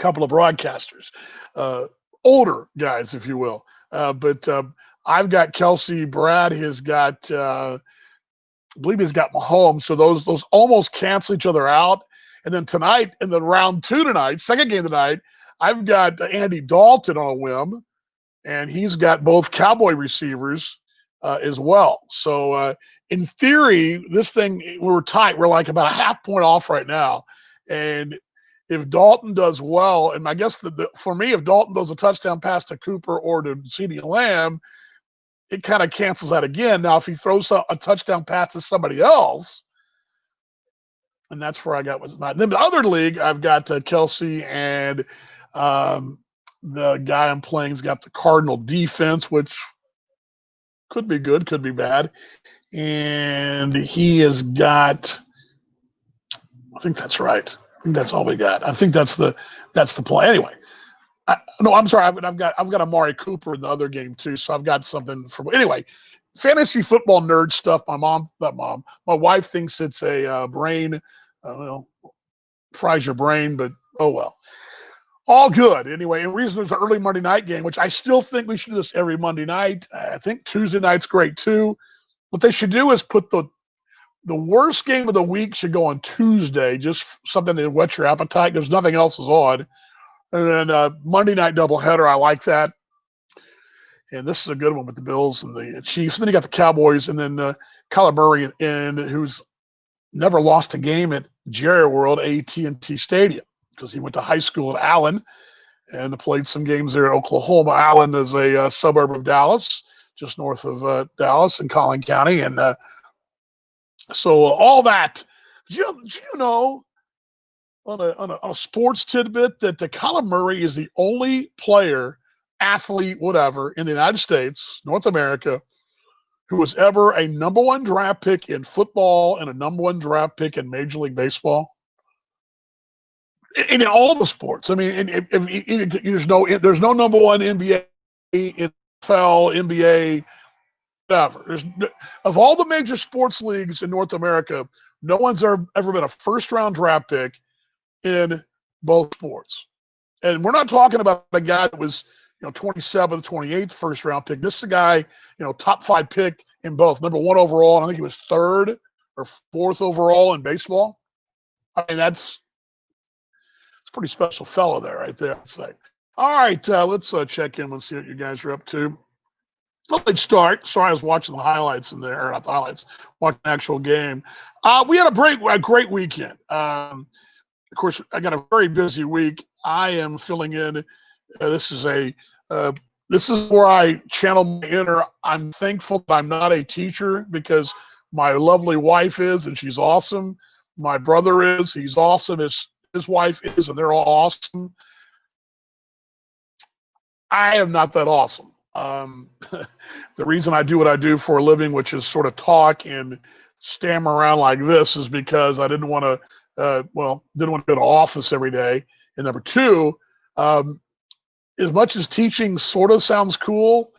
couple of broadcasters, older guys, if you will. But I've got Kelsey. Brad has got, I believe he's got Mahomes. So those almost cancel each other out. And then tonight, in the round two tonight, second game tonight, I've got Andy Dalton on a whim, and he's got both Cowboy receivers as well. So in theory, this thing, we're tight. We're like about a half point off right now. And if Dalton does well, and I guess for me, if Dalton does a touchdown pass to Cooper or to CeeDee Lamb, it kind of cancels out again. Now, if he throws a touchdown pass to somebody else, and that's where I got was not. Then the other league, I've got Kelsey, and the guy I'm playing's got the Cardinal defense, which could be good, could be bad. And he has got, I think that's right. I think that's all we got. I think that's the play. Anyway, no, I'm sorry. I've got Amari Cooper in the other game too, so I've got something for. Anyway, fantasy football nerd stuff. My wife thinks it's a brain, well, fries your brain, but oh well. All good. Anyway, and reason there's an early Monday night game, which I still think we should do this every Monday night. I think Tuesday night's great too. What they should do is put the worst game of the week should go on Tuesday, just something to whet your appetite because nothing else is on. And then Monday night doubleheader, I like that. And this is a good one with the Bills and the Chiefs. And then you got the Cowboys, and then Kyler Murray, who's never lost a game at Jerry World AT&T Stadium because he went to high school at Allen and played some games there at Oklahoma. Allen is a suburb of Dallas, just north of Dallas in Collin County. And so all that. Did you know on a sports tidbit that Kyler Murray is the only player, athlete, whatever, in the United States, North America, who was ever a number one draft pick in football and a number one draft pick in Major League Baseball? In all the sports. I mean, there's no number one NBA, NFL, NBA, whatever. Of all the major sports leagues in North America, no one's ever been a first-round draft pick in both sports. And we're not talking about a guy that was, 27th, 28th first-round pick. This is a guy, top 5 pick in both. Number 1 overall, and I think he was 3rd or 4th overall in baseball. I mean, it's a pretty special fellow there right there, I'd say. All right, let's check in and see what you guys are up to. Let's start. Sorry, I was watching the highlights in there, not the highlights, watching the actual game. We had a great weekend. Of course, I got a very busy week. I am filling in. This is where I channel my inner. I'm thankful that I'm not a teacher because my lovely wife is, and she's awesome. My brother is. He's awesome. His wife is, and they're all awesome. I am not that awesome. The reason I do what I do for a living, which is sort of talk and stammer around like this, is because I didn't want to didn't want to go to office every day. And number 2, as much as teaching sort of sounds cool,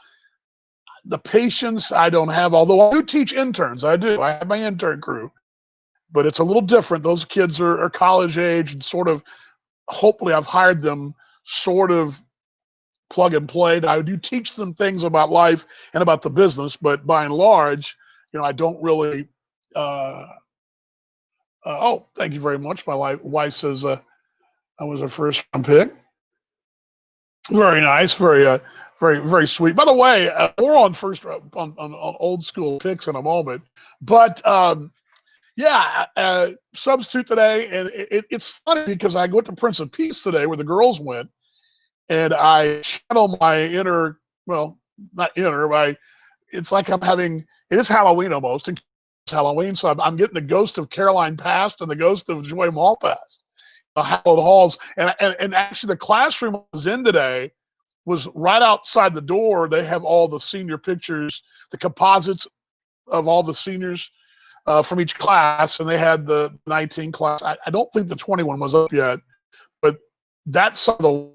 the patience I don't have, although I do teach interns. I have my intern crew, but it's a little different. Those kids are college age and sort of, hopefully I've hired them sort of plug and play. I do teach them things about life and about the business, but by and large, I don't really, oh, thank you very much. My wife says I was her first round pick. Very nice, very, very sweet. By the way, we're on old school picks in a moment, but substitute today, and it's funny because I went to Prince of Peace today where the girls went, and I channel my inner, well, not inner, it's like it is Halloween almost, and it's Halloween, so I'm getting the ghost of Caroline Past and the ghost of Joy Mall Past. Hallowed halls, and actually the classroom I was in today was right outside the door. They have all the senior pictures, the composites of all the seniors from each class, and they had the 19 class. I don't think the 21 was up yet, but that side of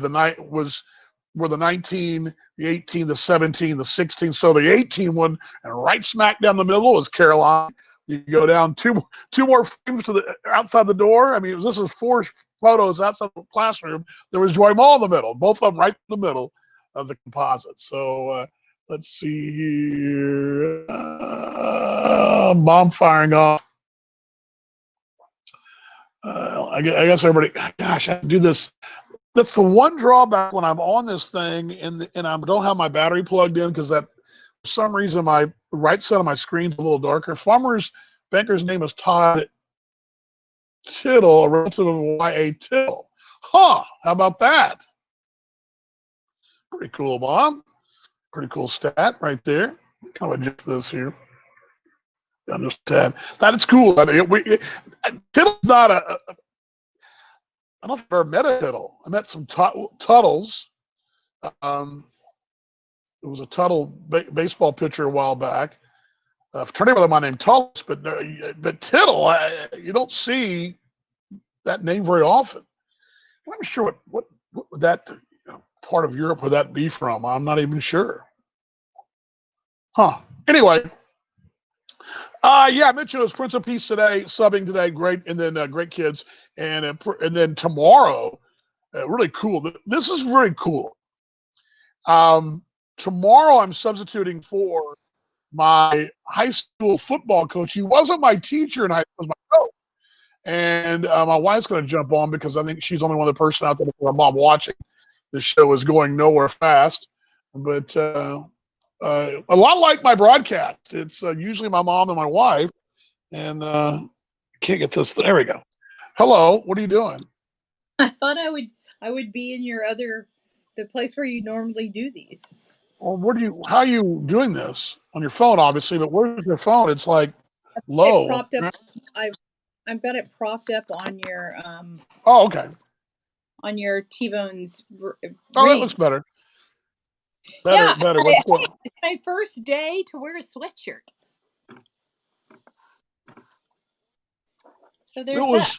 the night was where the 19, the 18, the 17, the 16. So the 18 one, and right smack down the middle was Caroline. You go down two more frames to the outside the door. I mean, this was 4 photos outside the classroom. There was Joy Mall in the middle, both of them right in the middle of the composite. So let's see here. Bomb firing off. I guess everybody, gosh, I do this. That's the one drawback when I'm on this thing and I don't have my battery plugged in, because that, for some reason, my right side of my screen's a little darker. Farmer's banker's name is Todd Tittle, a relative of Y.A. Tittle. Huh, how about that? Pretty cool, Bob. Pretty cool stat right there. Kind of adjust this here. Understand. That is cool. I mean, Tittle's not a I don't know if I've ever met a Tittle. I met some Tuttles. There was a Tuttle baseball pitcher a while back. Fraternity brother of mine named Tuttles, but Tittle, you don't see that name very often. I'm not sure what would that part of Europe would that be from. I'm not even sure. Huh. Anyway. Yeah, I mentioned it was Prince of Peace today, subbing today. Great, and then great kids, and then tomorrow, really cool. This is very cool. Tomorrow I'm substituting for my high school football coach. He wasn't my teacher in high school, he was my coach. And my wife's going to jump on because I think she's only one of the person out there for my mom watching. This show is going nowhere fast, but a lot like my broadcast. It's usually my mom and my wife, and can't get this. There we go. Hello, what are you doing? I thought I would be in the place where you normally do these. Well, how are you doing this? On your phone, obviously, but where's your phone? It's like low. Propped up. I've got it propped up on your Oh, okay. On your T-Bone's ring. Oh, that looks better. Better. It's my first day to wear a sweatshirt. So there's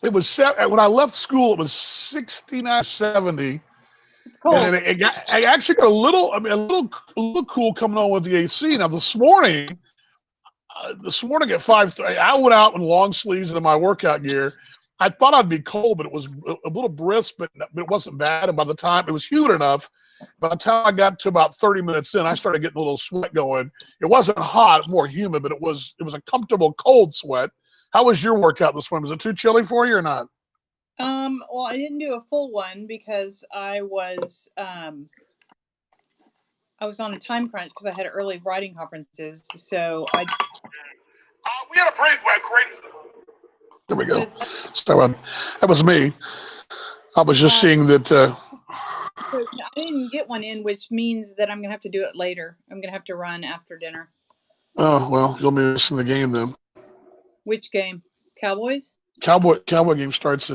It was when I left school. It was 69, 70. It's cold. And then I actually got a little cool coming on with the AC. Now this morning at 5:30, I went out in long sleeves and in my workout gear. I thought I'd be cold, but it was a little brisk, but it wasn't bad. And by the time it was humid enough, by the time I got to about 30 minutes in, I started getting a little sweat going. It wasn't hot, more humid, but it was a comfortable cold sweat. How was your workout this morning? Was it too chilly for you or not? Well, I didn't do a full one because I was on a time crunch because I had early writing conferences. So we had a great. There we go. So that was me. I was just seeing that. I didn't get one in, which means that I'm gonna have to do it later. I'm gonna have to run after dinner. Oh well, you'll be missing the game then. Which game? Cowboys? Cowboy game starts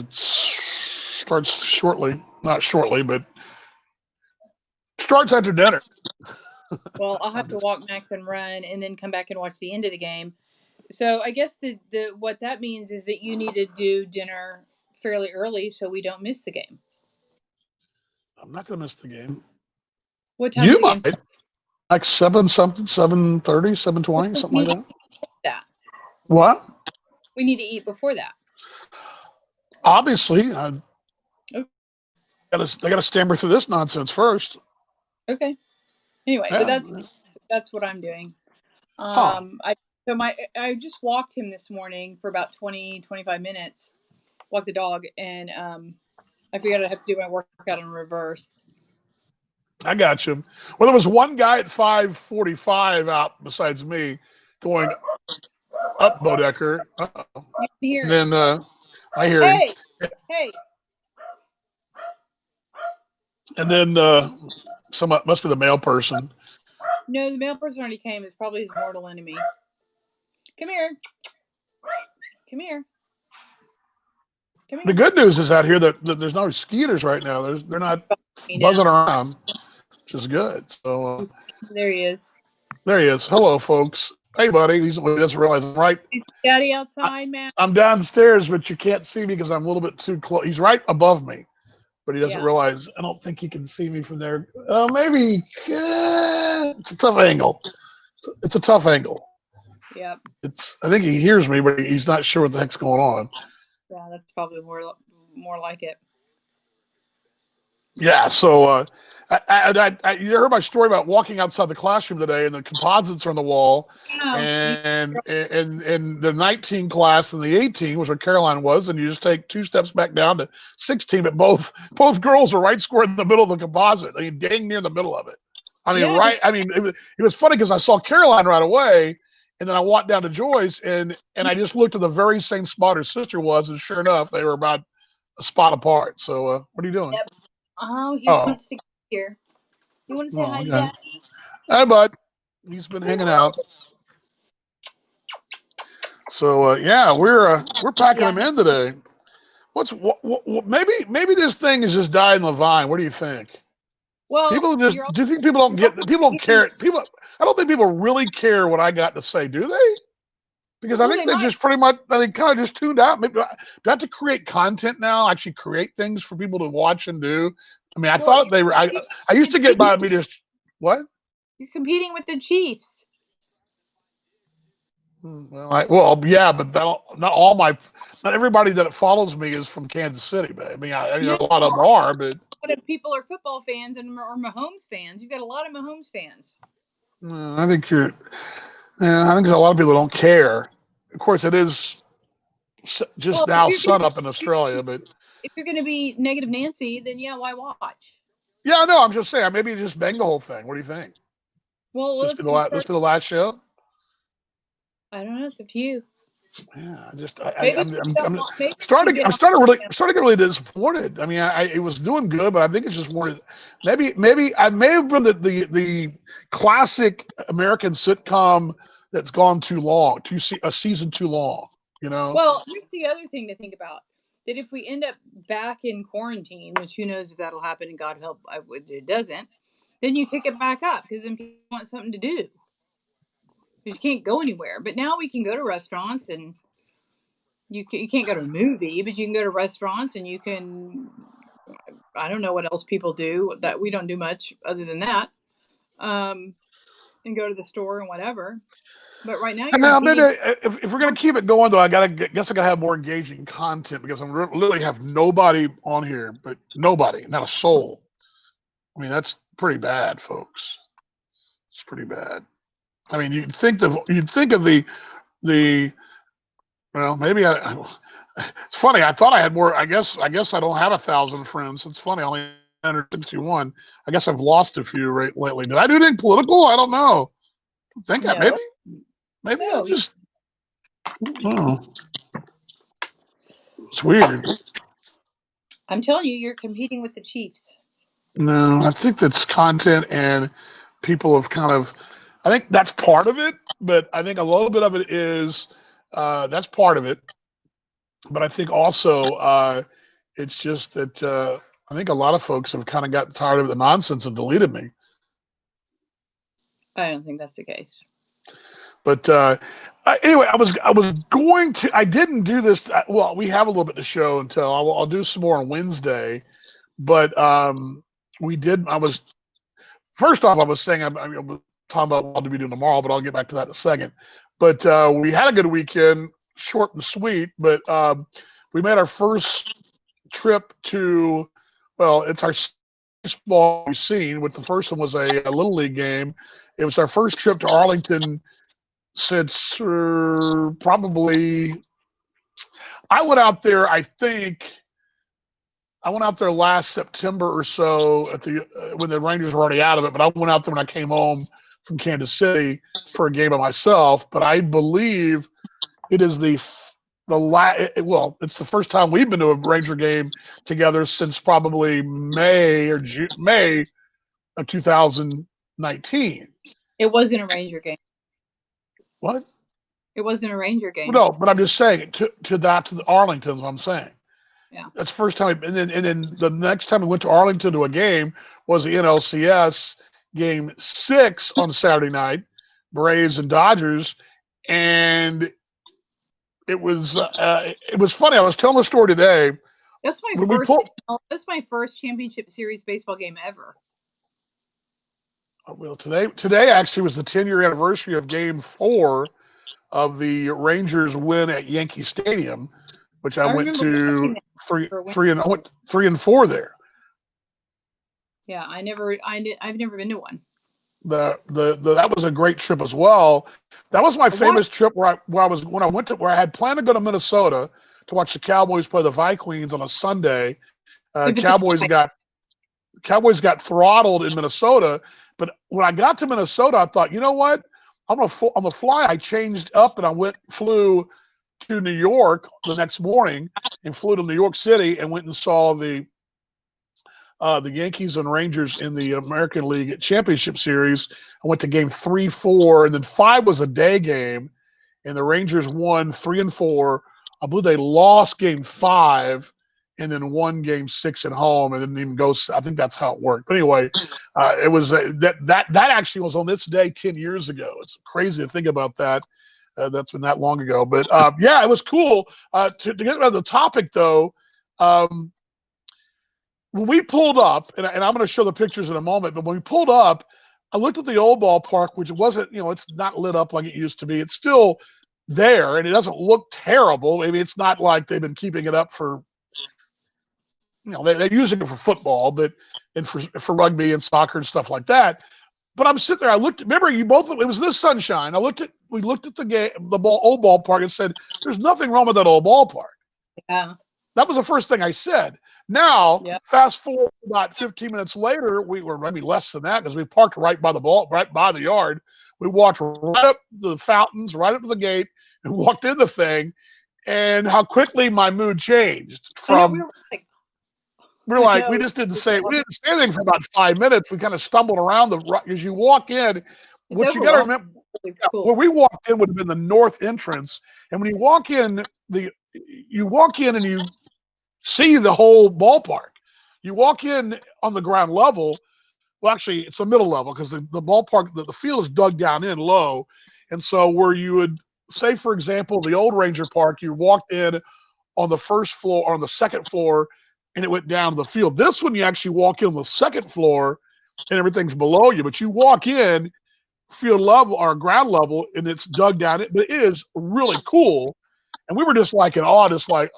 shortly. Not shortly, but starts after dinner. Well, I'll have to walk Max and run and then come back and watch the end of the game. So I guess the what that means is that you need to do dinner fairly early so we don't miss the game. I'm not going to miss the game. What time? You might. Like 7-something, 7:30, 7:20, something like that. What? We need to eat before that. Obviously, I got to stammer through this nonsense first. Okay. Anyway, but that's what I'm doing. I just walked him this morning for about 20-25 minutes. Walked the dog, and I figured I'd have to do my workout in reverse. I got you. Well, there was one guy at 5:45 out besides me going up Bodecker. You and then I hear him. Hey. And then must be the male person. No, the male person already came. It's probably his mortal enemy. Come here. The good news is out here that there's no mosquitoes right now. They're not buzzing around, which is good. So there he is. There he is. Hello, folks. Hey, buddy. He doesn't realize I'm right. Is Daddy outside, man? I'm downstairs, but you can't see me because I'm a little bit too close. He's right above me, but he doesn't realize. I don't think he can see me from there. Maybe he can. It's a tough angle. It's a tough angle. Yep. I think he hears me, but he's not sure what the heck's going on. Yeah, that's probably more like it. Yeah. So, you heard my story about walking outside the classroom today, and the composites are on the wall, No, and the 19 class and the 18 was where Caroline was, and you just take 2 steps back down to 16. But both girls are right square in the middle of the composite. I mean, dang near the middle of it. I mean, yeah, right. I mean, it was funny because I saw Caroline right away, and then I walked down to Joyce, and I just looked at the very same spot her sister was, and sure enough, they were about a spot apart. So, what are you doing? yep. Oh, he Oh, wants to get here. You want to say oh, hi to okay. Daddy? Hi, bud. He's been hanging out. So, yeah, we're packing Yeah. him in today. Maybe this thing is just dying the vine. What do you think? Well, People just you're do you think people don't get also people don't competing. care people I don't think people really care what I got to say, do they? Because I Well, think they they might. just pretty much they kind of just tuned out. Maybe do I have to create content now? Actually, create things for people to watch and do. I mean, I Well, thought they were. I used to get by me just what? you're competing with the Chiefs. Well, yeah, but not everybody that follows me is from Kansas City. But I mean, No, a lot of them are. But what if people are football fans and or Mahomes fans? You've got a lot of Mahomes fans. I think I think a lot of people don't care. Of course, it is just Well, if now you're sun gonna up in Australia, but if you're gonna be negative Nancy, then yeah, why watch? yeah, no, I'm just saying. Maybe just bang the whole thing. What do you think? Well, This be the last show. I don't know. It's up to you. Yeah, I just Maybe we should I'm maybe we should starting. get I'm on. starting to get really disappointed. I mean, it was doing good, but I think it's just more. Maybe I may have been the classic American sitcom that's gone too long, a season too long. You know. Well, here's the other thing to think about. That if we end up back in quarantine, which who knows if that'll happen, and God help, it doesn't, then you pick it back up because then people want something to do. You can't go anywhere. But now we can go to restaurants and you can't go to a movie, but you can go to restaurants and you can. I don't know what else people do that we don't do much other than that, um, and go to the store and whatever. But right now And you're now maybe competing. if we're gonna keep it going though, guess I gotta have more engaging content because I'm literally have nobody on here, but nobody, not a soul. I mean that's pretty bad, folks. It's pretty bad. I mean you'd think of the well maybe it's funny. I thought I had more. I guess I don't have 1,000 friends. It's funny. I only 161. I guess I've lost a few lately. Did I do anything political? I don't know. I think I No, maybe I no. just oh, it's weird. I'm telling you, you're competing with the Chiefs. No, I think that's content and people have kind of. I think that's part of it, but I think a little bit of it is that's part of it. But I think also it's just that I think a lot of folks have kind of got tired of the nonsense and deleted me. I don't think that's the case. But anyway, I was going to. I didn't do this. Well, we have a little bit to show until I'll do some more on Wednesday. But we did. I was first off. I was saying I'm talking about what to be doing tomorrow, but I'll get back to that in a second. But we had a good weekend, short and sweet. But we made our first trip to. Well, it's our baseball we've seen. With the first one was a little league game. It was our first trip to Arlington since probably I went out there. I think I went out there last September or so at the when the Rangers were already out of it. But I went out there when I came home from Kansas City for a game by myself. But I believe it is well, it's the first time we've been to a Ranger game together since probably May of 2019. It wasn't a Ranger game. What? It wasn't a Ranger game. No, but I'm just saying to the Arlington's what I'm saying. Yeah. That's the first time, and then the next time we went to Arlington to a game was the NLCS game 6 on Saturday night, Braves and Dodgers, and it was funny. I was telling the story today That's my when we first. pulled. That's my first championship series baseball game ever. Well, today actually was the 10-year anniversary of Game 4 of the Rangers win at Yankee Stadium, which I went remember to watching that three for when- three and I went 3-4 there. Yeah, I've never been to one. That was a great trip as well. That was my famous trip where I had planned to go to Minnesota to watch the Cowboys play the Vikings on a Sunday. Yeah, but Cowboys got throttled in Minnesota, but when I got to Minnesota, I thought, you know what? On the fly, I changed up and flew to New York the next morning and flew to New York City and went and saw the Yankees and Rangers in the American League Championship Series. I went to game 3, 4, and then 5 was a day game, and the Rangers won 3 and 4. I believe they lost game 5 and then won game 6 at home and didn't even go. I think that's how it worked. But anyway, it was that actually was on this day 10 years ago. It's crazy to think about that. That's been that long ago. But yeah, it was cool. To get about the topic though, when we pulled up, and I'm going to show the pictures in a moment, but when we pulled up, I looked at the old ballpark, which wasn't, it's not lit up like it used to be. It's still there, and it doesn't look terrible. I mean, it's not like they've been keeping it up for, they're using it for football, and for rugby and soccer and stuff like that. But I'm sitting there. Remember, it was this sunshine. We looked at the old ballpark and said, "There's nothing wrong with that old ballpark." Yeah. That was the first thing I said. Now, Yep. fast forward about 15 minutes later, we were maybe less than that because we parked right by the yard. We walked right up the fountains, right up to the gate, and walked in the thing. And how quickly my mood changed from. We just didn't say anything for about 5 minutes. We kind of stumbled around as you walk in. What you got to remember, where we walked in would have been the north entrance, and when you walk in, and you see the whole ballpark. You walk in on the ground level. Well, actually, it's the middle level because the ballpark, the field is dug down in low, and so where you would say, for example, the old Ranger Park, you walked in on the first floor or on the second floor, and it went down to the field. This one, you actually walk in on the second floor, and everything's below you. But you walk in field level or ground level, and it's dug down. But it is really cool, and we were just like in awe, just like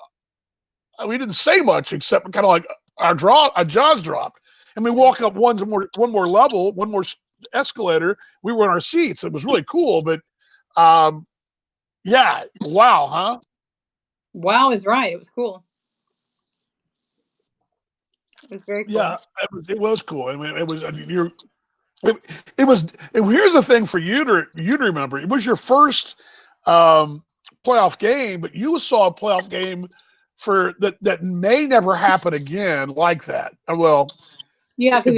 we didn't say much except kind of like our jaws dropped, and we walk up one more level, one more escalator. We were in our seats. It was really cool, but yeah, wow, huh? Wow is right. It was cool. It was very cool. Yeah, it was cool. I mean, it was. It was. And here's the thing for you to remember. It was your first playoff game, but you saw a playoff game for that may never happen again like that. Well, yeah. If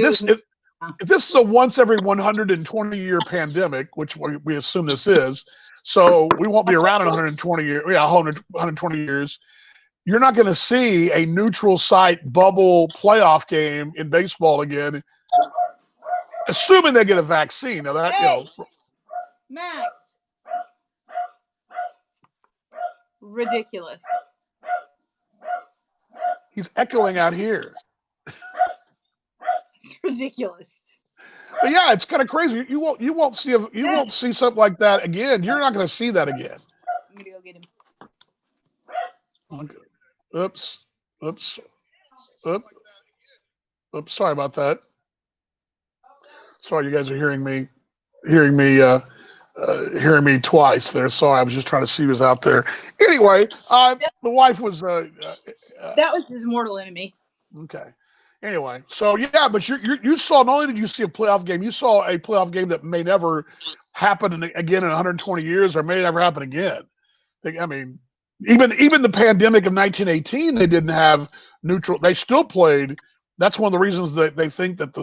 this is a once every 120-year pandemic, which we assume this is, so we won't be around in 120 years. Yeah, 120 years. You're not going to see a neutral site bubble playoff game in baseball again, assuming they get a vaccine. Now that Max, ridiculous. He's echoing out here. It's ridiculous. But yeah, it's kind of crazy. You won't see something like that again. You're not going to see that again. I'm gonna go get him. Okay. Oops. Sorry about that. Sorry, you guys are hearing me twice there. Sorry, I was just trying to see who was out there. Anyway, the wife was. That was his mortal enemy. Okay. Anyway, so yeah, but you saw, not only did you see a playoff game, you saw a playoff game that may never happen again in 120 years, or may never happen again. I mean, even the pandemic of 1918, they didn't have neutral. They still played. That's one of the reasons that they think that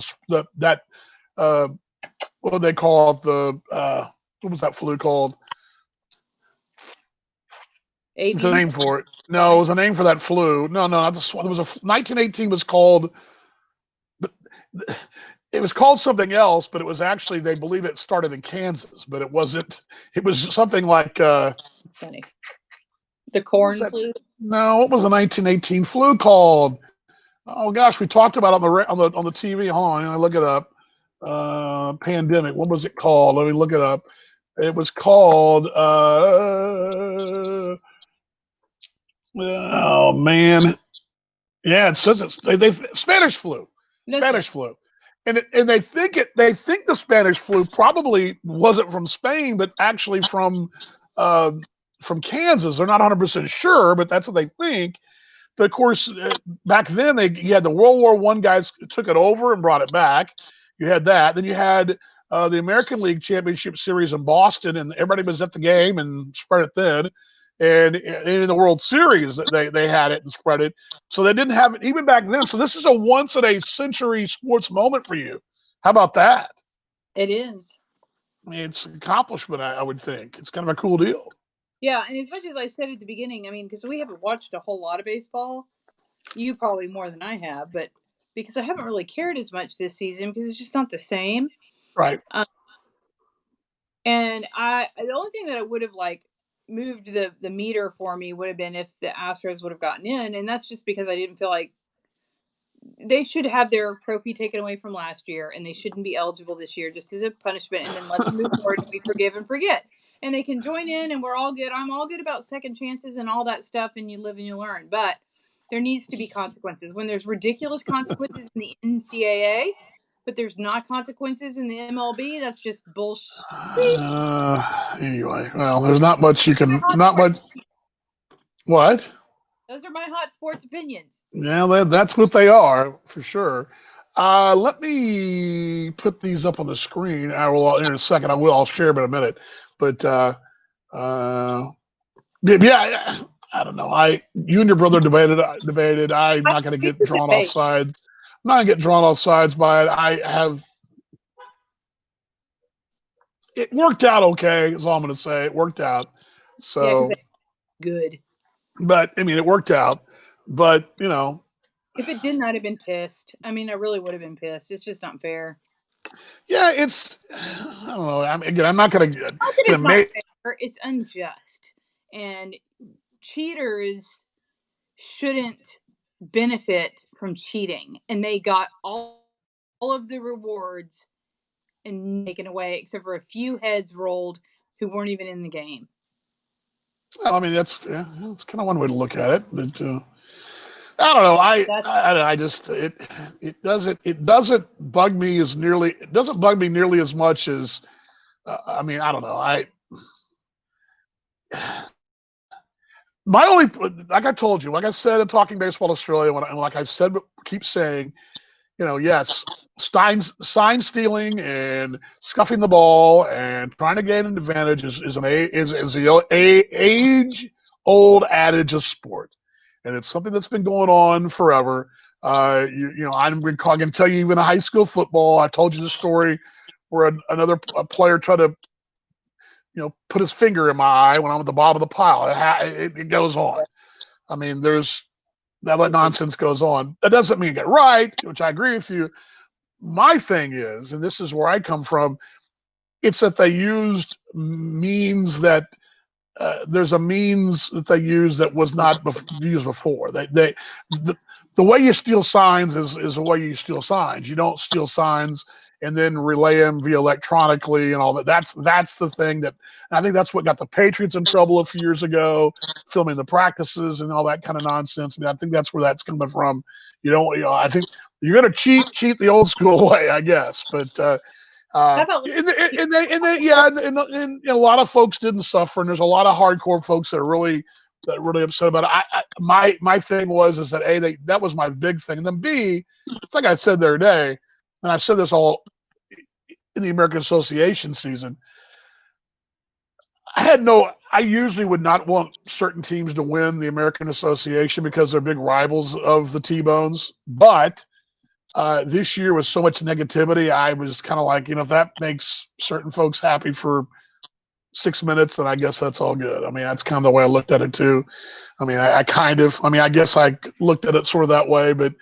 what do they call it? What was that flu called? It's a name for it. No, it was a name for that flu. No, not the. There was 1918 was called. It was called something else, but it was actually, they believe it started in Kansas, but it wasn't. It was something like. Funny. The corn flu. No, what was the 1918 flu called? Oh gosh, we talked about it on the TV. Hold on, I look it up. Pandemic. What was it called? Let me look it up. It was called. Oh man, yeah. It says they Spanish flu. That's Spanish right. flu. And they think the Spanish flu probably wasn't from Spain, but actually uh, from Kansas. They're not 100% sure, but that's what they think. But of course, back then you had the World War I guys took it over and brought it back. You had that. Then you had the American League Championship Series in Boston, and everybody was at the game and spread it then. And in the World Series, they had it and spread it. So they didn't have it even back then. So this is a once in a century sports moment for you. How about that? It is. I mean, it's an accomplishment. I would think it's kind of a cool deal. Yeah, and as much as I said at the beginning, I mean, because we haven't watched a whole lot of baseball, you probably more than I have, but because I haven't really cared as much this season because it's just not the same. Right. Um, and the only thing that I would have like moved the meter for me would have been if the Astros would have gotten in, and that's just because I didn't feel like they should have their trophy taken away from last year, and they shouldn't be eligible this year just as a punishment, and then let's move forward and we forgive and forget. And they can join in, and we're all good. I'm all good about second chances and all that stuff, and you live and you learn. But there needs to be consequences. When there's ridiculous consequences in the NCAA, but there's not consequences in the MLB, that's just bullshit. Anyway, well, there's not much you can, Hot not sports. much. What? Those are my hot sports opinions. Yeah, that's what they are for sure. Let me put these up on the screen. I will in a second. I will. I'll share them in a minute. But uh, yeah, I don't know. You and your brother debated. I'm I not going to hate get the drawn off debate. sides. I'm not going to get drawn off sides by it. It worked out okay. Is all I'm going to say. It worked out. Yeah, because So, good. but I mean, it worked out. But If it didn't, I'd have been pissed. I mean, I really would have been pissed. It's just not fair. yeah, it's. I don't know. Again, I'm not going to Not that get it's not made. fair, it's unjust. And cheaters shouldn't benefit from cheating. And they got all of the rewards and taken away, except for a few heads rolled who weren't even in the game. Well, I mean, that's kind of one way to look at it. But I don't know. Yeah, that's I just it doesn't bug me nearly as much as I mean, I don't know. My only, like I told you, like I said in Talking Baseball Australia, and like I said, keep saying, yes, sign stealing and scuffing the ball and trying to gain an advantage is the age old adage of sport, and it's something that's been going on forever. I'm going to tell you, even in high school football, I told you the story where another player tried to put his finger in my eye when I'm at the bottom of the pile. It goes on. I mean, there's that nonsense goes on. That doesn't mean get right, which I agree with you. My thing is, and this is where I come from, it's that they used means that there's a means that they use that was not used before. The way you steal signs is the way you steal signs. You don't steal signs and then relay them via electronically and all that. That's the thing that, and I think that's what got the Patriots in trouble a few years ago, filming the practices and all that kind of nonsense. I mean, I think that's where that's coming from. I think you're going to cheat the old school way, I guess. But how about and a lot of folks didn't suffer, and there's a lot of hardcore folks that are really upset about it. My thing is that that was my big thing, and then B, it's like I said the other day, and I've said this all in the American Association season. I usually would not want certain teams to win the American Association because they're big rivals of the T-Bones, but this year with so much negativity, I was kind of like, if that makes certain folks happy for 6 minutes, then I guess that's all good. I mean, that's kind of the way I looked at it too. I mean, I guess I looked at it sort of that way, but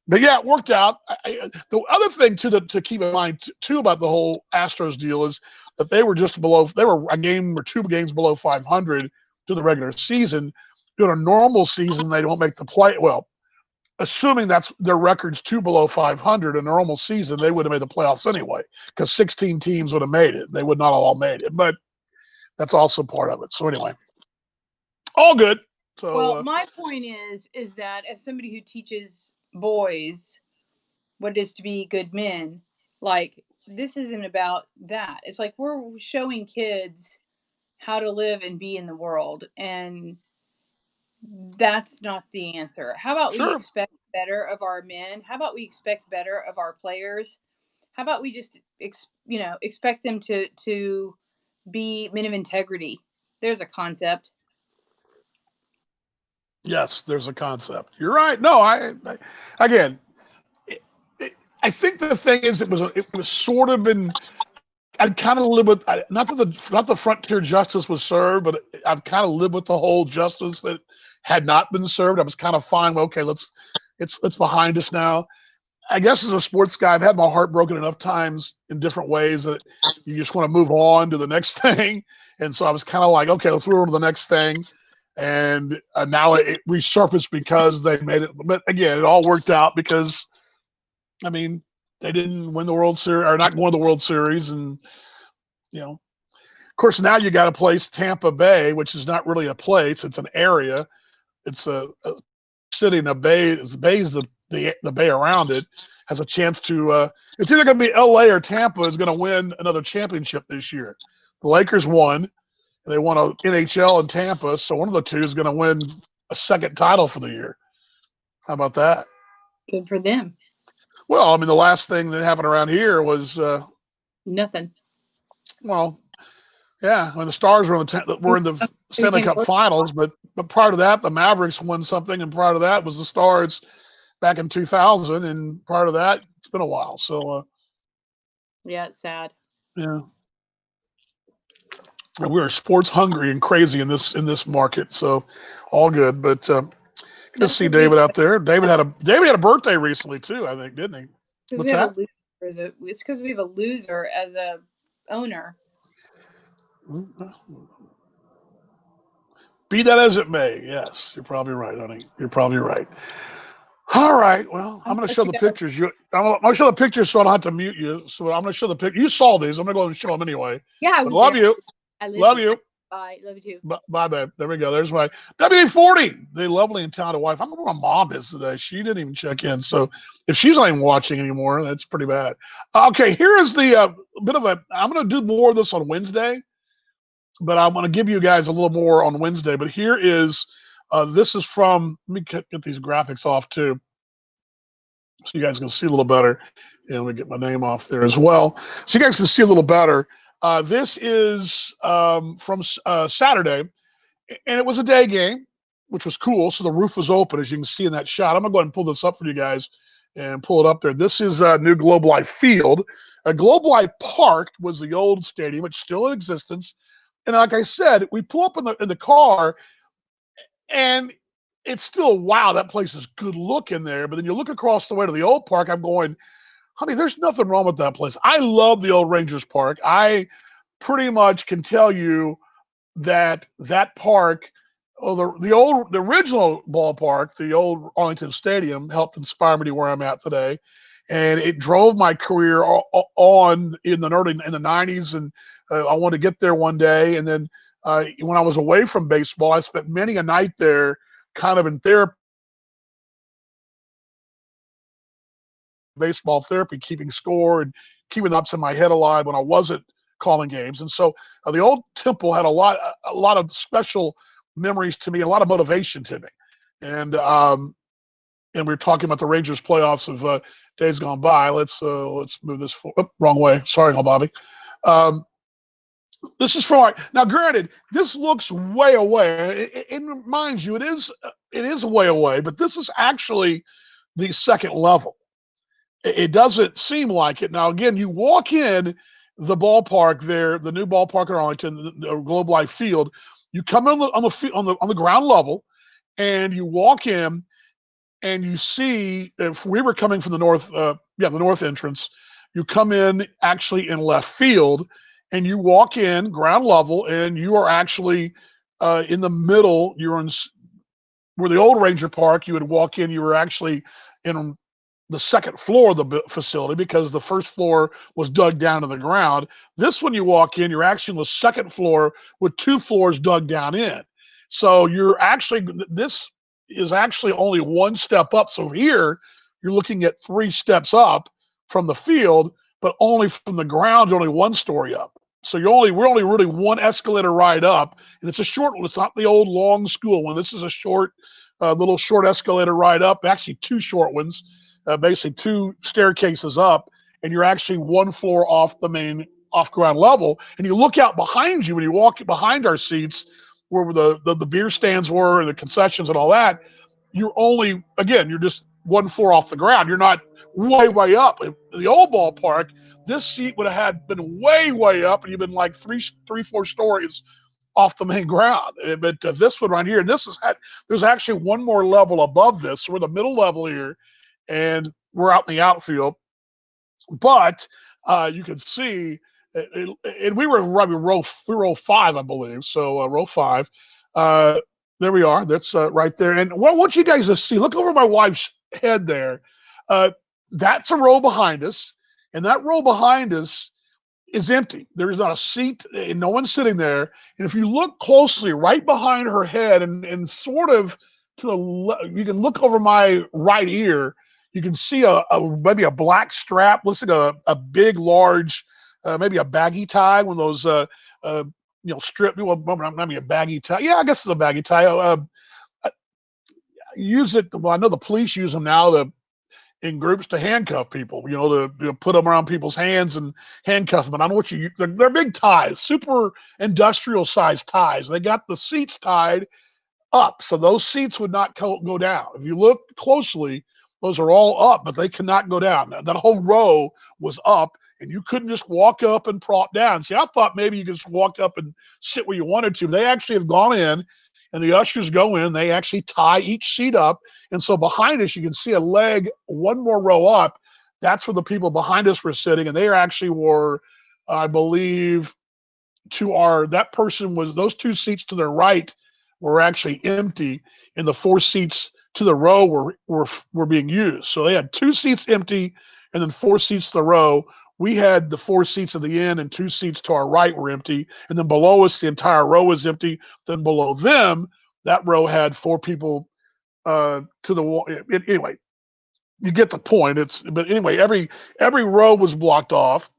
yeah, it worked out. The other thing to keep in mind too about the whole Astros deal is that they were a game or 2 games below 500 to the regular season. During a normal season, they don't make the play. Well, assuming that's their record's 2 below 500 in a normal season, they would have made the playoffs anyway because 16 teams would have made it. They would not have all made it, but that's also part of it. So anyway, all good. So well, my point is that as somebody who teaches boys what it is to be good men, like this isn't about that. It's like we're showing kids how to live and be in the world, and that's not the answer. How about we sure. expect better of our men? How about we expect better of our players? How about we just expect them to be men of integrity? There's a concept. Yes, there's a concept. You're right. No, I again, I think the thing is it was sort of been. I'd kind of live with not the frontier justice was served, but I've kind of lived with the whole justice that had not been served. I was kind of fine. Okay, it's behind us now. I guess as a sports guy, I've had my heart broken enough times in different ways that you just want to move on to the next thing. And so I was kind of like, okay, let's move on to the next thing. And now it resurfaced because they made it. But again, it all worked out because, I mean, they didn't win the World Series or not win the World Series. And, of course, now you got a place, Tampa Bay, which is not really a place. It's an area. It's a city in a bay. The bay is the bay around it has a chance to it's either going to be LA or Tampa is going to win another championship this year. The Lakers won. They won a NHL in Tampa, so one of the two is going to win a second title for the year. How about that? Good for them. Well, I mean, the last thing that happened around here was nothing. Well, yeah, when the Stars were in the Stanley Cup Finals, but prior to that, the Mavericks won something, and prior to that was the Stars back in 2000, and prior to that, it's been a while. So, yeah, it's sad. Yeah, and we're sports hungry and crazy in this market. So, all good. But good to see David out there. David had a birthday recently too, I think, didn't he? What's that? It's because we have a loser as a owner. Be that as it may, yes, you're probably right, honey. You're probably right. All right. Well, I'm going to show the pictures. I'm going to show the pictures so I don't have to mute you. So I'm going to show the picture. You saw these. I'm going to go and show them anyway. Yeah. But love you. Love you. Bye. Love you too. Bye, babe. There we go. There's my WD-40, the lovely and talented wife. I don't know where my mom is today. She didn't even check in. So if she's not even watching anymore, that's pretty bad. Okay. Here is the bit of I'm going to do more of this on Wednesday, but I'm going to give you guys a little more on Wednesday. But here is, this is from, let me get these graphics off too, so you guys can see a little better. And let me get my name off there as well, so you guys can see a little better. This is from Saturday, and it was a day game, which was cool. So the roof was open, as you can see in that shot. I'm going to go ahead and pull this up for you guys and pull it up there. This is new Globe Life Field. Globe Life Park was the old stadium. It's still in existence. And like I said, we pull up in the car, and it's still, wow, that place is good looking there. But then you look across the way to the old park, I'm going, honey, there's nothing wrong with that place. I love the old Rangers Park. I pretty much can tell you that park, the original ballpark, the old Arlington Stadium, helped inspire me to where I'm at today. And it drove my career on in the 90s. And I wanted to get there one day. And then when I was away from baseball, I spent many a night there kind of in therapy, baseball therapy, keeping score and keeping the ups in my head alive when I wasn't calling games. And so the old Temple had a lot of special memories to me, a lot of motivation to me. And we were talking about the Rangers playoffs of days gone by. Let's move this forward. Wrong way. Sorry, Bobby. This is from now. Granted, this looks way away. It reminds you, it is way away, but this is actually the second level. It doesn't seem like it. Now, again, you walk in the ballpark there, the new ballpark in Arlington, the Globe Life Field. You come in on the ground level, and you walk in, and you see, if we were coming from the north, the north entrance, you come in actually in left field, and you walk in ground level, and you are actually in the middle. You're in where the old Ranger Park, you would walk in, you were actually in the second floor of the facility because the first floor was dug down to the ground. This one, you walk in, you're actually on the second floor with 2 floors dug down in. So you're actually, this is actually only 1 step up. So here, you're looking at 3 steps up from the field, but only from the ground, only 1 story up. So we're only really 1 escalator ride up, and it's a short one. It's not the old long school one. This is a short, little short escalator ride up. Actually, 2 short ones, basically 2 staircases up, and you're actually 1 floor off the main off ground level. And you look out behind you when you walk behind our seats, where the beer stands were and the concessions and all that. You're only, again, you're just 1 floor off the ground. You're not way up. In the old ballpark, this seat would have been way up, and you've been like 4 stories off the main ground. But this one right here, and there's actually 1 more level above this. So we're the middle level here, and we're out in the outfield. But you can see, and we were row 5, I believe. So row 5. There we are. That's right there. And what I want you guys to see, look over my wife's head there. That's a row behind us, and that row behind us is empty. There's not a seat, and no one's sitting there. And if you look closely, right behind her head, and sort of to the you can look over my right ear. You can see maybe a black strap. Looks like a big, large, maybe a baggy tie. One of those strip. Well, maybe a baggy tie. Yeah, I guess it's a baggy tie. Use it. Well, I know the police use them now in groups to handcuff people, to put them around people's hands and handcuff them. And I know they're big ties, super industrial sized ties. They got the seats tied up, so those seats would not go down. If you look closely, those are all up, but they cannot go down. That whole row was up, and you couldn't just walk up and prop down. See, I thought maybe you could just walk up and sit where you wanted to. They actually have gone in, and the ushers go in, they actually tie each seat up. And so behind us, you can see a leg 1 more row up. That's where the people behind us were sitting. And they actually were, I believe, those 2 seats to their right were actually empty, and the 4 seats to the row were being used. So they had 2 seats empty, and then 4 seats to the row. We had the 4 seats at the end, and 2 seats to our right were empty. And then below us, the entire row was empty. Then below them, that row had 4 people to the wall. Anyway, you get the point. But anyway, every row was blocked off.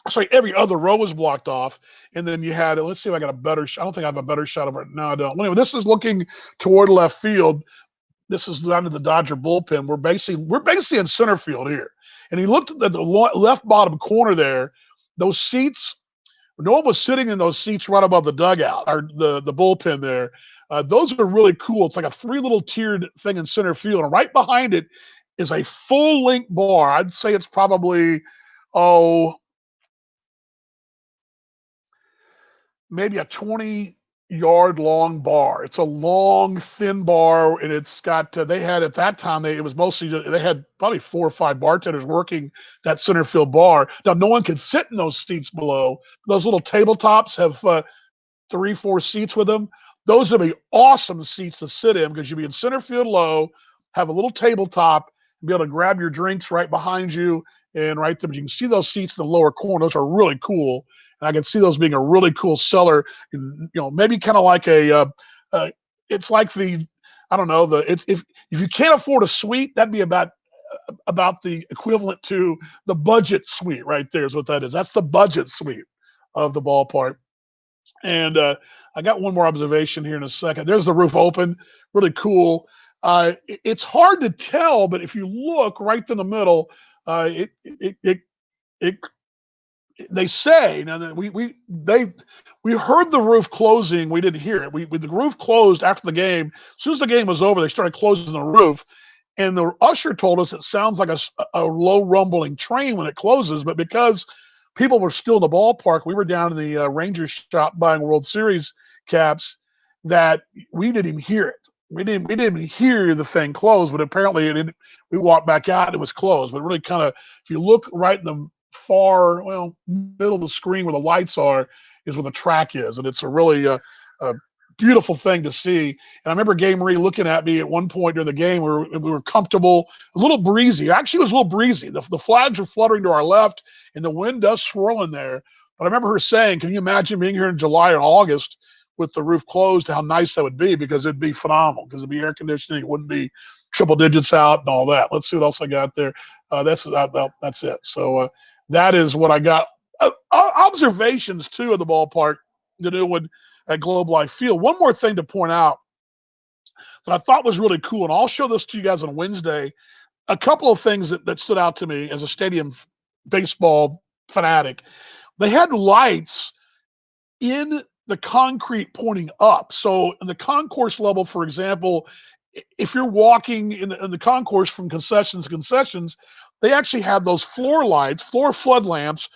Sorry, every other row was blocked off. And then you had, let's see if I got a better shot. I don't think I have a better shot of it. No, I don't. Anyway, this is looking toward left field. This is down to the Dodger bullpen. We're basically in center field here. And he looked at the left bottom corner there. Those seats, no one was sitting in those seats right above the dugout, or the bullpen there. Those are really cool. It's like a 3 little tiered thing in center field. And right behind it is a full-length bar. I'd say it's probably, maybe a 20-yard long bar. It's a long, thin bar, and it's got, they had at that time, they had probably 4 or 5 bartenders working that center field bar. Now, no one can sit in those seats below. Those little tabletops have 3, 4 seats with them. Those would be awesome seats to sit in, because you'd be in center field low, have a little tabletop, and be able to grab your drinks right behind you and right there. But you can see those seats in the lower corner. Those are really cool. And I can see those being a really cool cellar. And, maybe kind of like it's like I don't know, if you can't afford a suite, that'd be about the equivalent to the budget suite right there is what that is. That's the budget suite of the ballpark. And I got one more observation here in a second. There's the roof open, really cool. It's hard to tell, but if you look right in the middle, they say now that we heard the roof closing. We didn't hear it. The roof closed after the game. As soon as the game was over, they started closing the roof. And the usher told us it sounds like a low rumbling train when it closes, but because people were still in the ballpark, we were down in the Rangers shop buying World Series caps, that we didn't even hear it. We didn't even hear the thing close, but apparently we walked back out and it was closed. But really kind of, if you look right in the middle of the screen where the lights are, is where the track is. And it's a really beautiful thing to see. And I remember Gabe Marie looking at me at one point during the game where we were comfortable, a little breezy. Actually, it was a little breezy. The flags were fluttering to our left, and the wind does swirl in there. But I remember her saying, can you imagine being here in July or August with the roof closed, how nice that would be, because it'd be phenomenal, because it'd be air conditioning. It wouldn't be triple digits out and all that. Let's see what else I got there. That's it. So that is what I got. Observations, too, of the ballpark, the new one at Globe Life Field. One more thing to point out that I thought was really cool, and I'll show this to you guys on Wednesday. A couple of things that stood out to me as a stadium baseball fanatic. They had lights in the concrete pointing up. So in the concourse level, for example, if you're walking in the concourse from concessions to concessions, they actually have those floor lights, floor flood lamps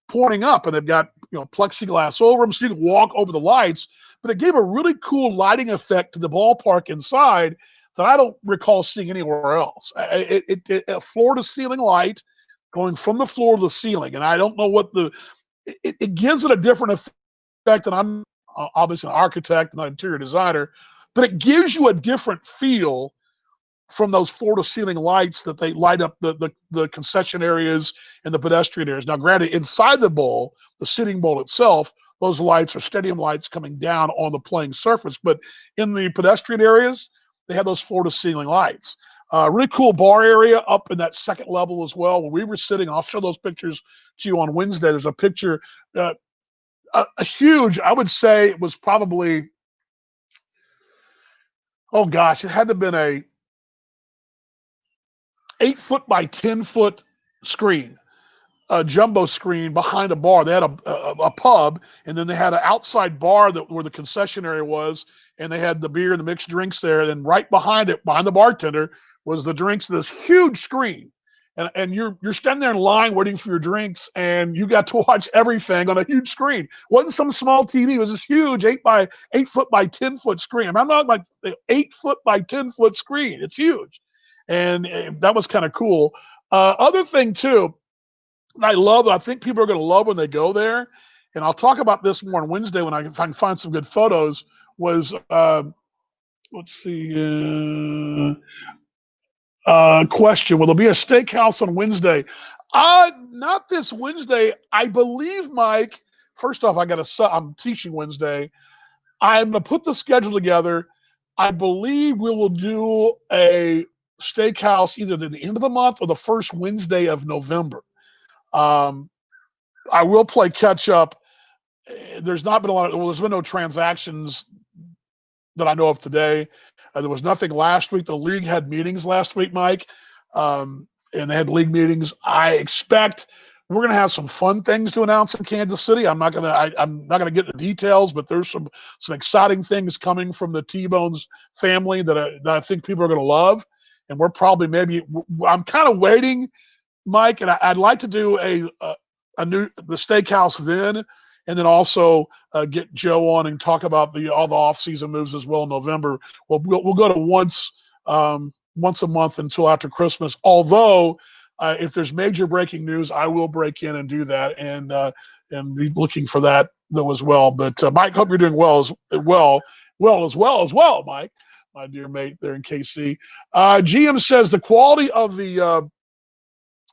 pointing up, and they've got plexiglass over them so you can walk over the lights. But it gave a really cool lighting effect to the ballpark inside that I don't recall seeing anywhere else. A floor to ceiling light going from the floor to the ceiling, and I don't know what it gives it a different effect. And I'm obviously an architect and an interior designer, but it gives you a different feel from those floor to ceiling lights that they light up the concession areas and the pedestrian areas. Now, granted, inside the bowl, the sitting bowl itself, those lights are stadium lights coming down on the playing surface. But in the pedestrian areas, they have those floor to ceiling lights. Really cool bar area up in that second level as well. When we were sitting, I'll show those pictures to you on Wednesday. There's a picture, a huge, I would say it was probably, oh gosh, it had to have been a 8-foot by 10-foot screen, a jumbo screen behind a bar. They had a pub, and then they had an outside bar where the concession area was, and they had the beer and the mixed drinks there. And then right behind it, behind the bartender, was the drinks. This huge screen, and you're standing there in line waiting for your drinks, and you got to watch everything on a huge screen. It wasn't some small TV. It was this huge 8-foot by 10-foot screen. I mean, I'm not like 8-foot by 10-foot screen. It's huge. And that was kind of cool. Other thing, too, I love, I think people are going to love when they go there, and I'll talk about this more on Wednesday when I can find some good photos, was, let's see, question, will there be a steakhouse on Wednesday? Not this Wednesday. I believe, Mike, first off, I'm teaching Wednesday. I'm going to put the schedule together. I believe we will do a steakhouse either at the end of the month or the first Wednesday of November. I will play catch up. There's not been there's been no transactions that I know of today. There was nothing last week. The league had meetings last week, Mike, and they had league meetings. I expect we're going to have some fun things to announce in Kansas City. I'm not going to get into details, but there's some exciting things coming from the T-Bones family that I think people are going to love. And we're probably I'm kind of waiting, Mike, and I'd like to do the steakhouse then, and then also get Joe on and talk about all the off-season moves as well in November. We'll go to once a month until after Christmas. Although if there's major breaking news, I will break in and do that, and be looking for that though as well. But Mike, hope you're doing well, Mike, my dear mate there in KC. GM says the quality of the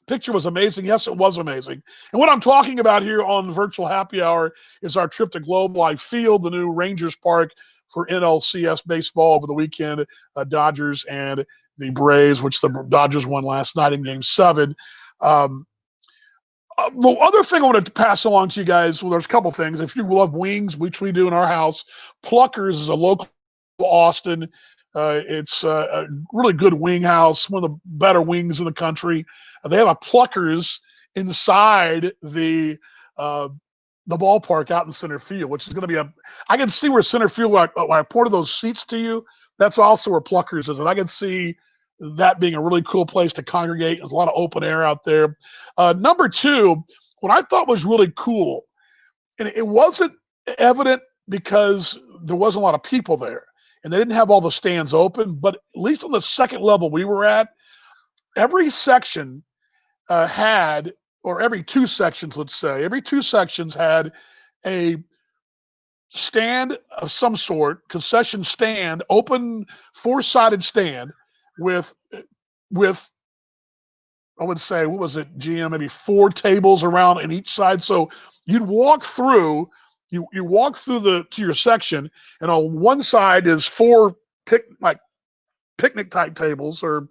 picture was amazing. Yes, it was amazing. And what I'm talking about here on Virtual Happy Hour is our trip to Globe Life Field, the new Rangers Park for NLCS baseball over the weekend. Dodgers and the Braves, which the Dodgers won last night in Game 7. The other thing I wanted to pass along to you guys, well, there's a couple things. If you love wings, which we do in our house, Pluckers is a local Austin. It's a really good wing house, one of the better wings in the country. They have a Pluckers inside the ballpark out in center field, which is going to be I can see where center field, when I pointed those seats to you, that's also where Pluckers is. And I can see that being a really cool place to congregate. There's a lot of open air out there. Number two, what I thought was really cool, and it wasn't evident because there wasn't a lot of people there, and they didn't have all the stands open, but at least on the second level we were at, every section had, or every two sections, let's say, every two sections had a stand of some sort, concession stand, open 4-sided stand with I would say, what was it, GM, maybe 4 tables around in each side. So you'd walk through, you walk through to your section, and on one side is 4 picnic type tables, or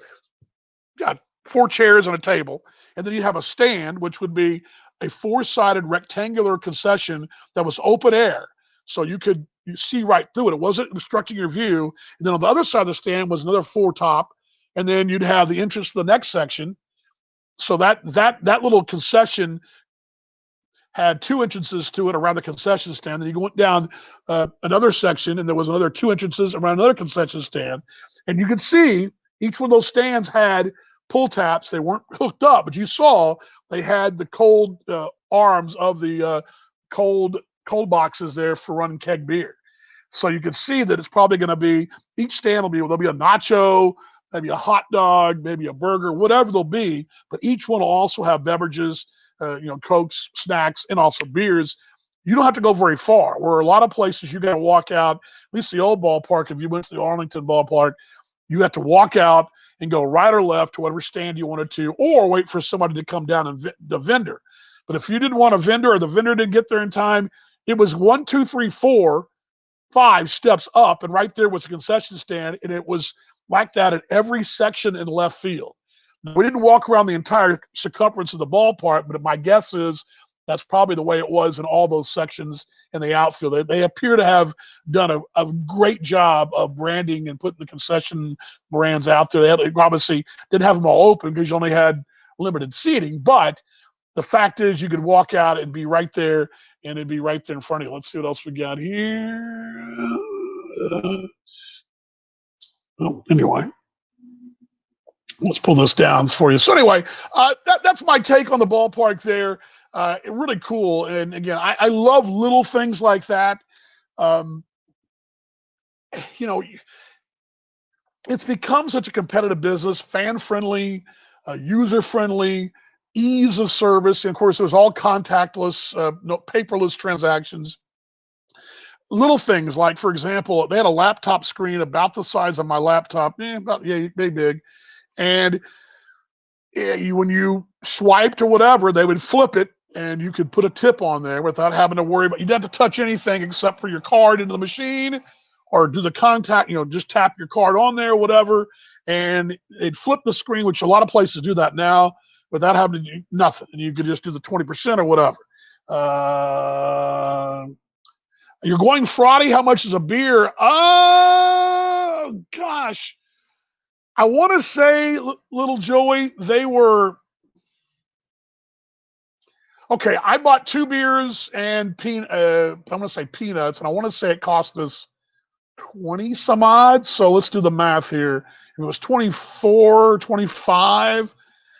got 4 chairs and a table, and then you have a stand, which would be a 4-sided rectangular concession that was open air, so you see right through it. It wasn't obstructing your view. And then on the other side of the stand was another 4 top, and then you'd have the entrance to the next section. So that little concession had 2 entrances to it around the concession stand. Then you went down another section, and there was another 2 entrances around another concession stand. And you could see each one of those stands had pull taps. They weren't hooked up, but you saw they had the cold arms of the cold boxes there for running keg beer. So you could see that it's probably going to be, each stand there'll be a nacho, maybe a hot dog, maybe a burger, whatever they'll be, but each one will also have beverages, Cokes, snacks, and also beers. You don't have to go very far. Where a lot of places you got to walk out, at least the old ballpark, if you went to the Arlington ballpark, you have to walk out and go right or left to whatever stand you wanted to, or wait for somebody to come down and the vendor. But if you didn't want a vendor, or the vendor didn't get there in time, it was 1, 2, 3, 4, 5 steps up, and right there was a concession stand, and it was like that at every section in left field. We didn't walk around the entire circumference of the ballpark, but my guess is that's probably the way it was in all those sections in the outfield. They appear to have done a great job of branding and putting the concession brands out there. They obviously didn't have them all open because you only had limited seating, but the fact is you could walk out and be right there, and it'd be right there in front of you. Let's see what else we got here. Anyway, let's pull this down for you. So anyway, that's my take on the ballpark there. Really cool. And again, I love little things like that. It's become such a competitive business, fan-friendly, user-friendly, ease of service. And of course, it was all contactless, no paperless transactions. Little things like, for example, they had a laptop screen about the size of my laptop, maybe big. And when you swiped or whatever, they would flip it, and you could put a tip on there without having to worry about, you didn't have to touch anything except for your card into the machine, or do the contact, just tap your card on there or whatever, and they'd flip the screen, which a lot of places do that now without having to do nothing. And you could just do the 20% or whatever. You're going frothy. How much is a beer? Oh, gosh. I want to say, little Joey, they were okay. I bought 2 beers and I'm going to say peanuts, and I want to say it cost us 20 some odd. So let's do the math here. It was 24, 25.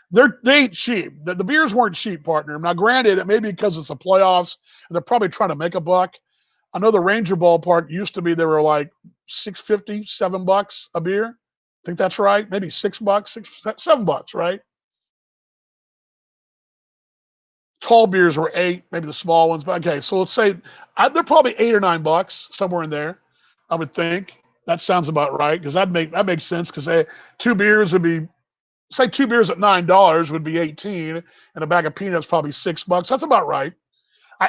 They ain't cheap. The beers weren't cheap, partner. Now, granted, it may be because it's the playoffs, and they're probably trying to make a buck. I know the Ranger ballpark used to be, they were like $6.50, $7 a beer. I think that's right. Maybe $6, $7, right? Tall beers were $8, maybe the small ones. But okay, so let's say they're probably $8 or $9, somewhere in there. I would think that sounds about right, because that makes sense. Because 2 beers would be, say 2 beers at $9 would be 18, and a bag of peanuts probably $6. That's about right.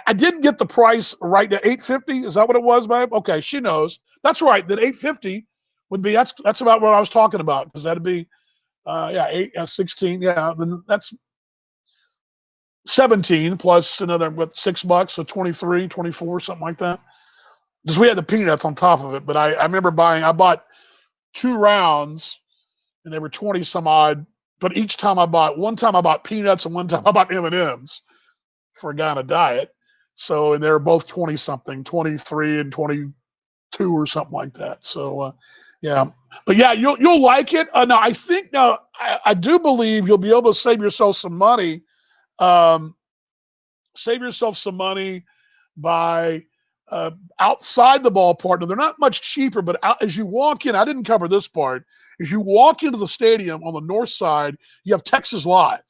I didn't get the price right at $8.50. Is that what it was, babe? Okay, she knows. That's right. That $8.50 would be, that's about what I was talking about, because that'd be 16. Yeah, then that's 17 plus another $6, so 23, 24, something like that. Because we had the peanuts on top of it. But I remember I bought 2 rounds, and they were 20 some odd. But each time one time I bought peanuts, and one time I bought M&Ms for a guy on a diet. So, and they were both 20 something, 23 and 22 or something like that. So, yeah. But yeah, you'll like it. Now, I think I do believe you'll be able to save yourself some money. Save yourself some money by outside the ballpark. Now, they're not much cheaper, but as you walk in, I didn't cover this part. As you walk into the stadium on the north side, you have Texas Live.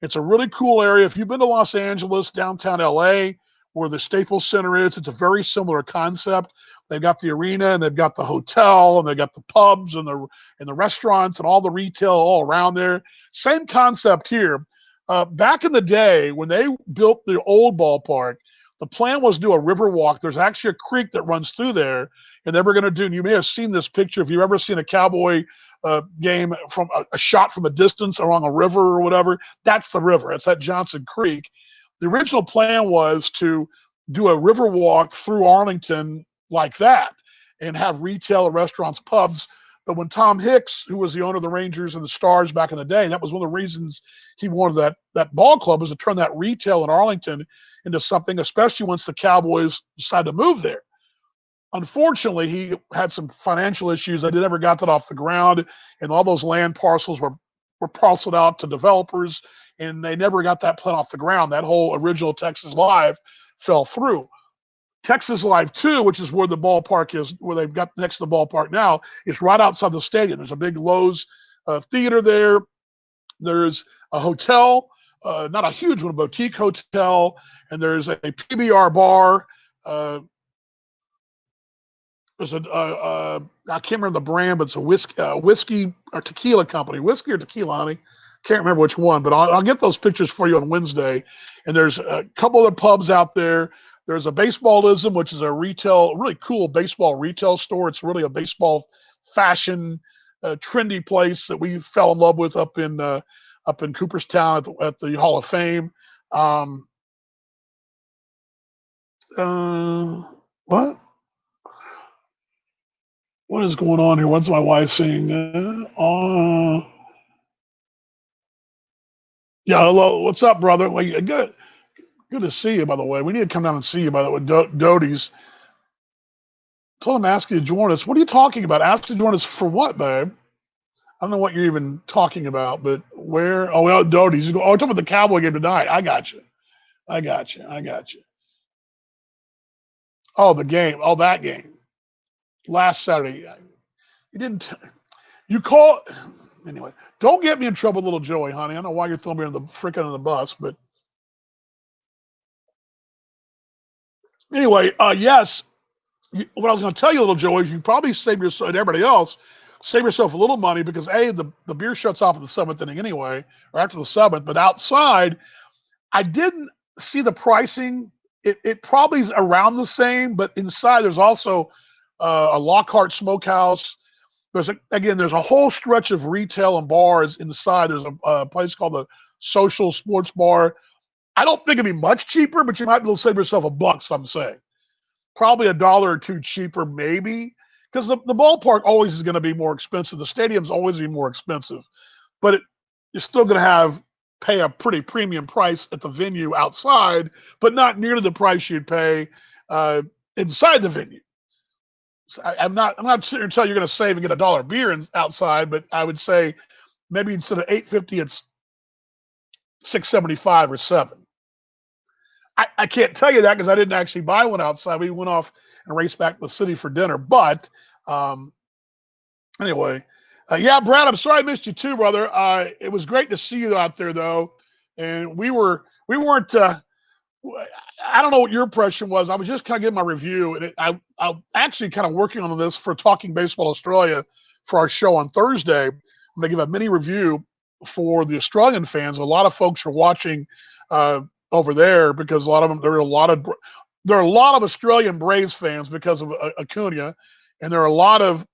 It's a really cool area. If you've been to Los Angeles, downtown LA, where the Staples Center is. It's a very similar concept. They've got the arena and they've got the hotel and they've got the pubs and the restaurants and all the retail all around there. Same concept here. Back in the day when they built the old ballpark, the plan was to do a river walk. There's actually a creek that runs through there, and they were going to do. And you may have seen this picture if you've ever seen a Cowboy game from a shot from a distance along a river or whatever. That's the river. It's that Johnson Creek. The original plan was to do a river walk through Arlington like that and have retail, restaurants, pubs. But when Tom Hicks, who was the owner of the Rangers and the Stars back in the day, that was one of the reasons he wanted that ball club, was to turn that retail in Arlington into something, especially once the Cowboys decided to move there. Unfortunately, he had some financial issues. They never got that off the ground, and all those land parcels were parceled out to developers, and they never got that plan off the ground. That whole original Texas Live fell through. Texas Live 2, which is where the ballpark is, where they've got next to the ballpark now, is right outside the stadium. There's a big Lowe's theater there. There's a hotel, not a huge one, a boutique hotel, and there's a PBR bar. There's I can't remember the brand, but it's a whiskey or tequila company. Whiskey or tequila, honey? Can't remember which one, but I'll get those pictures for you on Wednesday. And there's a couple other pubs out there. There's a Baseballism, which is a really cool baseball retail store. It's really a baseball fashion, trendy place that we fell in love with up in Cooperstown at the Hall of Fame. What? What is going on here? What's my wife saying? Yeah, hello. What's up, brother? Well, good to see you, by the way. We need to come down and see you, by the way, Doty's. Told him to ask you to join us. What are you talking about? Ask you to join us for what, babe? I don't know what you're even talking about, but where? Oh, well, Doty's. Oh, we're talking about the Cowboy game tonight. I got you. Oh, the game. Oh, that game. Last Saturday. You didn't. You call. Anyway, don't get me in trouble, little Joey, honey. I don't know why you're throwing me on the freaking on the bus, but anyway, yes. What I was going to tell you, little Joey, is you probably save yourself and everybody else save yourself a little money because the beer shuts off at the seventh inning anyway, or after the seventh. But outside, I didn't see the pricing. It probably is around the same, but inside there's also a Lockhart Smokehouse. There's a whole stretch of retail and bars inside. There's a place called the Social Sports Bar. I don't think it'd be much cheaper, but you might be able to save yourself $1. So I'm saying probably $1 or $2 cheaper, maybe, because the ballpark always is going to be more expensive. The stadium's always be more expensive, but you're still going to pay a pretty premium price at the venue outside, but not nearly the price you'd pay inside the venue. So I'm not sitting here telling you you're going to save and get $1 beer outside, but I would say maybe instead of $8.50, it's $6.75 or $7. I can't tell you that because I didn't actually buy one outside. We went off and raced back to the city for dinner. But anyway, yeah, Brad, I'm sorry I missed you too, brother. It was great to see you out there, though. And we weren't. I don't know what your impression was. I was just kind of giving my review, and I'm actually kind of working on this for Talking Baseball Australia for our show on Thursday. I'm going to give a mini review for the Australian fans. A lot of folks are watching over there because a lot of them. There are a lot of Australian Braves fans because of Acuna, and there are a lot of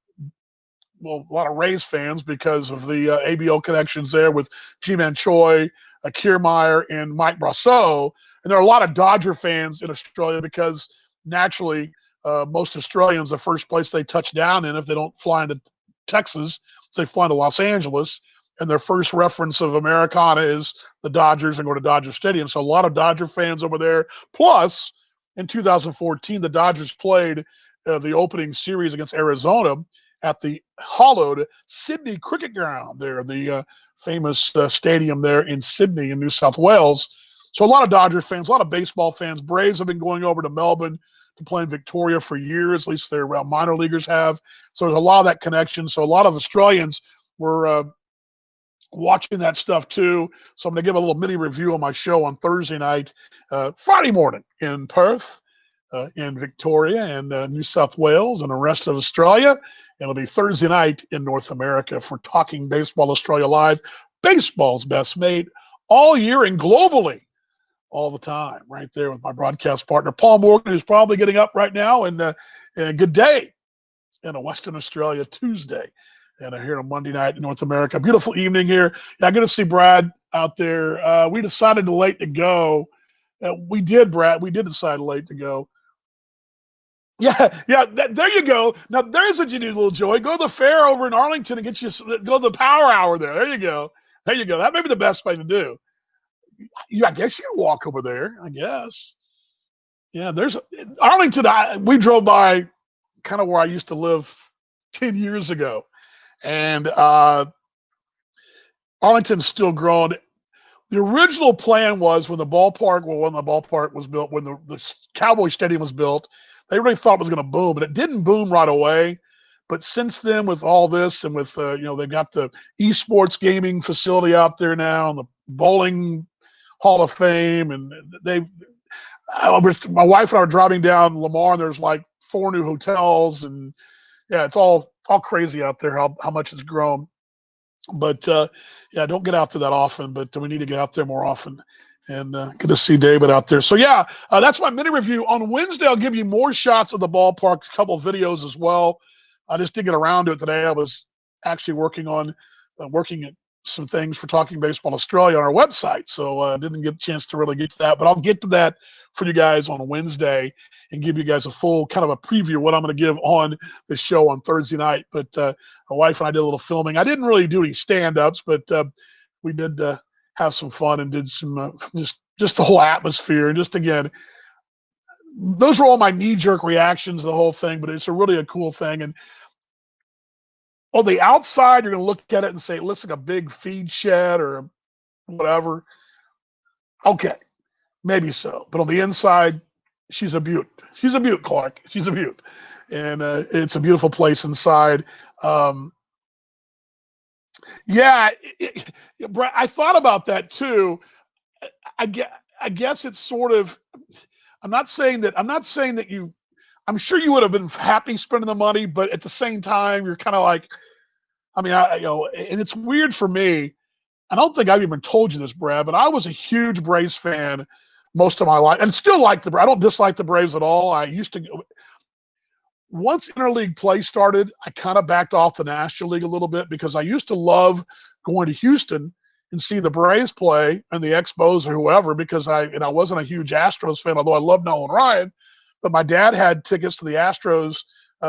Rays fans because of the ABO connections there with Ji-Man Choi, Kiermaier, and Mike Brosseau. And there are a lot of Dodger fans in Australia because naturally most Australians, the first place they touch down in, if they don't fly into Texas, they fly into Los Angeles. And their first reference of Americana is the Dodgers and go to Dodger Stadium. So a lot of Dodger fans over there. Plus, in 2014, the Dodgers played the opening series against Arizona at the hallowed Sydney Cricket Ground there, the famous stadium there in Sydney in New South Wales. So a lot of Dodger fans, a lot of baseball fans. Braves have been going over to Melbourne to play in Victoria for years, at least their minor leaguers have. So there's a lot of that connection. So a lot of Australians were watching that stuff too. So I'm going to give a little mini review on my show on Thursday night, Friday morning in Perth, in Victoria and New South Wales and the rest of Australia. It'll be Thursday night in North America for Talking Baseball Australia Live, baseball's best mate all year and globally all the time, right there with my broadcast partner, Paul Morgan, who's probably getting up right now. And good day in a Western Australia Tuesday. And here on Monday night in North America. Beautiful evening here. Yeah, good to see Brad out there. We decided late to go. We did, Brad. We did decide late to go. Yeah, there you go. Now, there's what you do, little Joey. Go to the fair over in Arlington and go to the power hour there. There you go. There you go. That may be the best thing to do. I guess you walk over there, I guess. Yeah, there's Arlington. We drove by kind of where I used to live 10 years ago. And Arlington's still growing. The original plan was when the ballpark was built, when the Cowboy Stadium was built, they really thought it was going to boom, and it didn't boom right away. But since then, with all this and with, they've got the esports gaming facility out there now and the bowling Hall of Fame. And my wife and I were driving down Lamar, and there's like 4 new hotels. And yeah, it's all crazy out there, how much it's grown. But yeah, don't get out there that often, but we need to get out there more often. And good to see David out there. So yeah, that's my mini review. On Wednesday, I'll give you more shots of the ballpark, a couple of videos as well. I just didn't get around to it today. I was actually working at some things for Talking Baseball Australia on our website, so I didn't get a chance to really get to that. But I'll get to that for you guys on Wednesday and give you guys a full kind of a preview of what I'm going to give on the show on Thursday night. But my wife and I did a little filming. I didn't really do any stand-ups, but we did have some fun and did some just the whole atmosphere. And just, again, those are all my knee-jerk reactions to the whole thing, but it's really a cool thing. And on the outside, you're going to look at it and say it looks like a big feed shed or whatever. Okay, maybe so. But on the inside, she's a beaut. She's a beaut, Clark. She's a beaut. And it's a beautiful place inside. Yeah, Brett, I thought about that too. I guess it's sort of, I'm sure you would have been happy spending the money, but at the same time, you're kind of like, and it's weird for me. I don't think I've even told you this, Brad, but I was a huge Braves fan most of my life and still like the Braves. I don't dislike the Braves at all. Once interleague play started, I kind of backed off the National League a little bit because I used to love going to Houston and see the Braves play and the Expos or whoever, because I wasn't a huge Astros fan, although I loved Nolan Ryan. But my dad had tickets to the Astros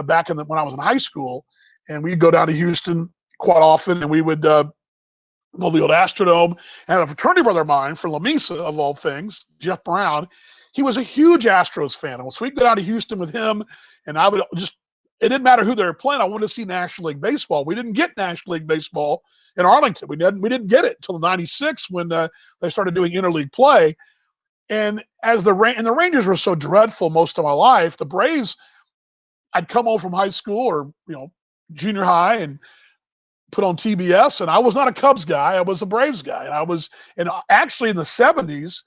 back when I was in high school, and we'd go down to Houston quite often, and we would go to the old Astrodome. And a fraternity brother of mine from La Mesa, of all things, Jeff Brown, he was a huge Astros fan. And so we'd go down to Houston with him, and I would it didn't matter who they were playing. I wanted to see National League Baseball. We didn't get National League Baseball in Arlington. We didn't get it until '96 when they started doing interleague play. And the Rangers were so dreadful most of my life, the Braves, I'd come home from high school or junior high and put on TBS, and I was not a Cubs guy. I was a Braves guy. And actually in the 70s,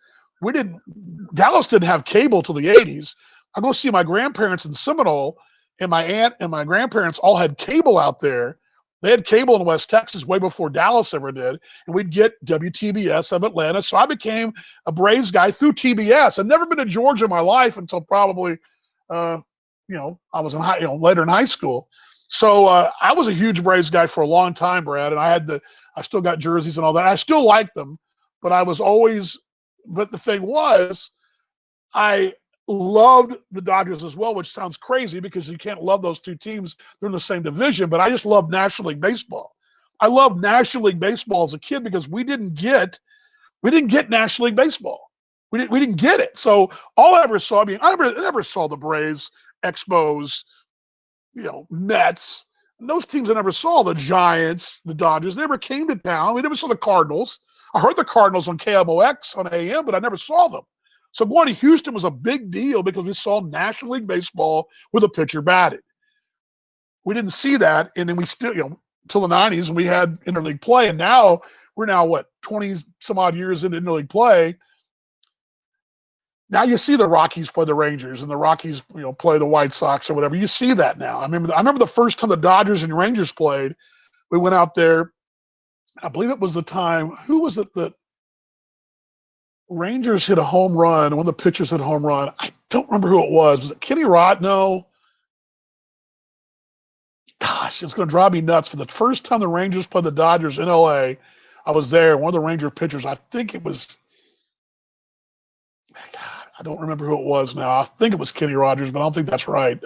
Dallas didn't have cable till the 80s. I go see my grandparents in Seminole, and my aunt and my grandparents all had cable out there. They had cable in West Texas way before Dallas ever did, and we'd get WTBS of Atlanta. So I became a Braves guy through TBS. I'd never been to Georgia in my life until probably, I was later in high school. So I was a huge Braves guy for a long time, Brad, and I still got jerseys and all that. I still liked them, but the thing was, I loved the Dodgers as well, which sounds crazy because you can't love those two teams. They're in the same division, but I just love National League Baseball. I loved National League Baseball as a kid because we didn't get National League Baseball. We didn't get it. So all I ever saw, I never saw the Braves, Expos, Mets. And those teams I never saw. The Giants, the Dodgers, they never came to town. We never saw the Cardinals. I heard the Cardinals on KMOX on AM, but I never saw them. So going to Houston was a big deal because we saw National League Baseball with a pitcher batted. We didn't see that, and then we still, till the 90s, we had interleague play, and now we're now what 20 some odd years into interleague play. Now you see the Rockies play the Rangers and the Rockies, play the White Sox or whatever. You see that now. I remember the first time the Dodgers and Rangers played. We went out there. I believe it was the time. Who was it that Rangers hit a home run? One of the pitchers hit a home run. I don't remember who it was. Was it Kenny Rod? No. Gosh, it's going to drive me nuts. For the first time the Rangers played the Dodgers in LA, I was there. One of the Ranger pitchers, I think it was. I don't remember who it was now. I think it was Kenny Rogers, but I don't think that's right.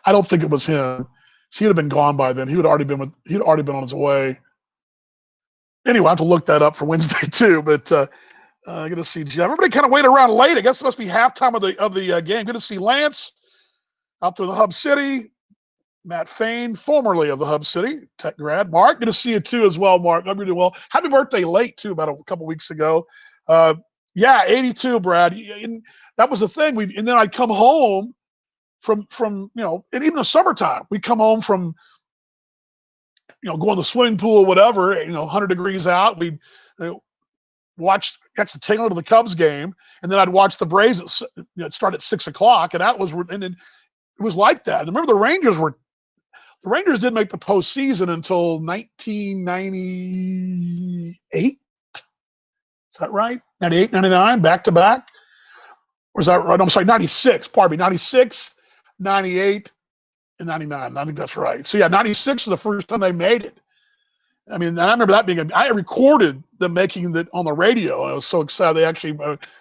I don't think it was him. He'd have been gone by then. He'd already been on his way. Anyway, I have to look that up for Wednesday too. But good to see Jeff. Everybody kind of waited around late. I guess it must be halftime of the game. Good to see Lance out there in the Hub City. Matt Fain, formerly of the Hub City Tech grad. Mark, good to see you too as well, Mark. Hope you're doing well. Happy birthday late too, about a couple weeks ago. Yeah, 82, Brad. And that was the thing. And then I'd come home from and even the summertime, we'd come home from going to the swimming pool or whatever, 100 degrees out. We'd catch the tail end of the Cubs game, and then I'd watch the Braves start at 6:00, and then it was like that. And remember, the Rangers didn't make the postseason until 1998. Is that right? 98, 99, back to back? Or is that right? I'm sorry, 96. Pardon me, 96, 98, and 99. I think that's right. So, yeah, 96 was the first time they made it. I remember that I recorded them making it on the radio. I was so excited. They actually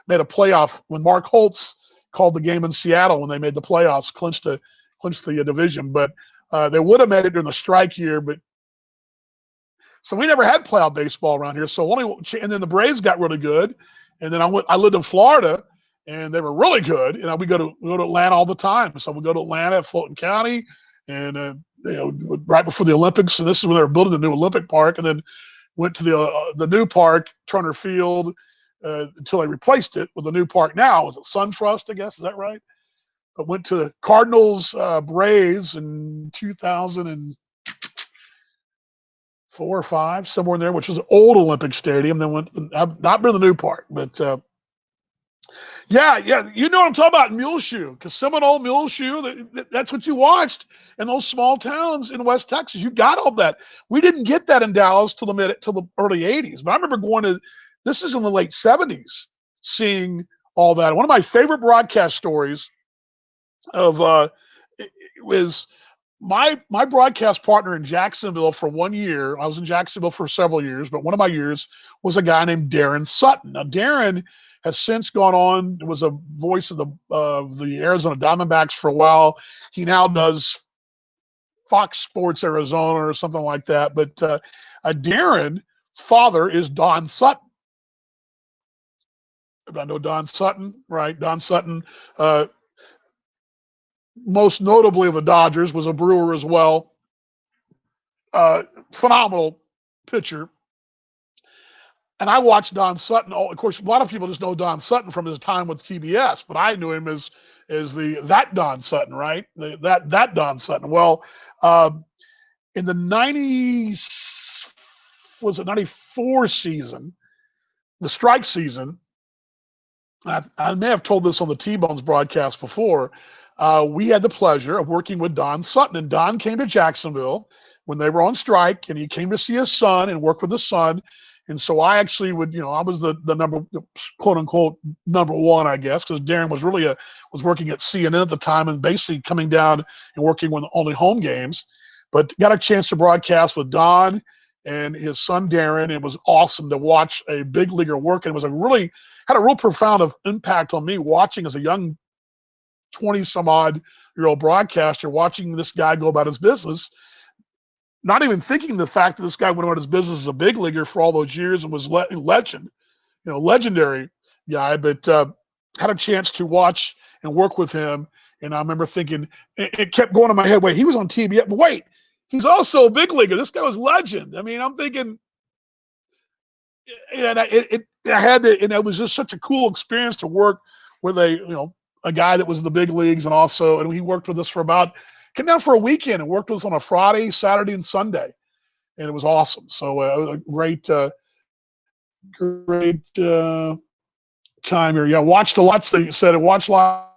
made a playoff when Mark Holtz called the game in Seattle when they made the playoffs, clinched the division. But they would have made it during the strike year, but so we never had playoff baseball around here. So and then the Braves got really good, and then I lived in Florida, and they were really good. And we go to Atlanta all the time. So we go to Atlanta, Fulton County, and right before the Olympics. And this is when they were building the new Olympic Park, and then went to the new park, Turner Field, until they replaced it with the new park. Now is it SunTrust? I guess, is that right? But went to Cardinals Braves in 2004 or 5, somewhere in there, which was an old Olympic Stadium. Then I've not been to the new park, but yeah, you know what I'm talking about, Muleshoe, because Seminole, Muleshoe, that's what you watched in those small towns in West Texas. You got all that. We didn't get that in Dallas till the early 80s, but I remember this is in the late 70s, seeing all that. One of my favorite broadcast stories was my broadcast partner in Jacksonville for 1 year. I was in Jacksonville for several years, but one of my years was a guy named Darren Sutton. Now, Darren has since gone on, was a voice of the Arizona Diamondbacks for a while. He now does Fox Sports Arizona or something like that. But Darren's father is Don Sutton. I know Don Sutton, right? Don Sutton, most notably of the Dodgers, was a Brewer as well. Phenomenal pitcher. And I watched Don Sutton. Of course, a lot of people just know Don Sutton from his time with TBS, but I knew him as that Don Sutton, right? That Don Sutton. Well, in the 94 season, the strike season, I may have told this on the T-Bones broadcast before, we had the pleasure of working with Don Sutton. And Don came to Jacksonville when they were on strike, and he came to see his son and work with his son. And so I actually would, I was the number, quote unquote, number one, I guess, because Darren was really was working at CNN at the time and basically coming down and working with only home games. But got a chance to broadcast with Don and his son Darren. It was awesome to watch a big leaguer work, and it was had a real profound impact on me watching as a young 20-some-odd-year-old broadcaster, watching this guy go about his business. Not even thinking the fact that this guy went about his business as a big leaguer for all those years and was legendary guy, but had a chance to watch and work with him. And I remember thinking, it kept going in my head, wait, he was on TBS, but wait, he's also a big leaguer. This guy was legend. I'm thinking, and it was just such a cool experience to work with a guy that was in the big leagues, and he worked with us came down for a weekend and worked with us on a Friday, Saturday, and Sunday. And it was awesome. So it was a great time here. Yeah, watched a lot. So you said it. Watched a lot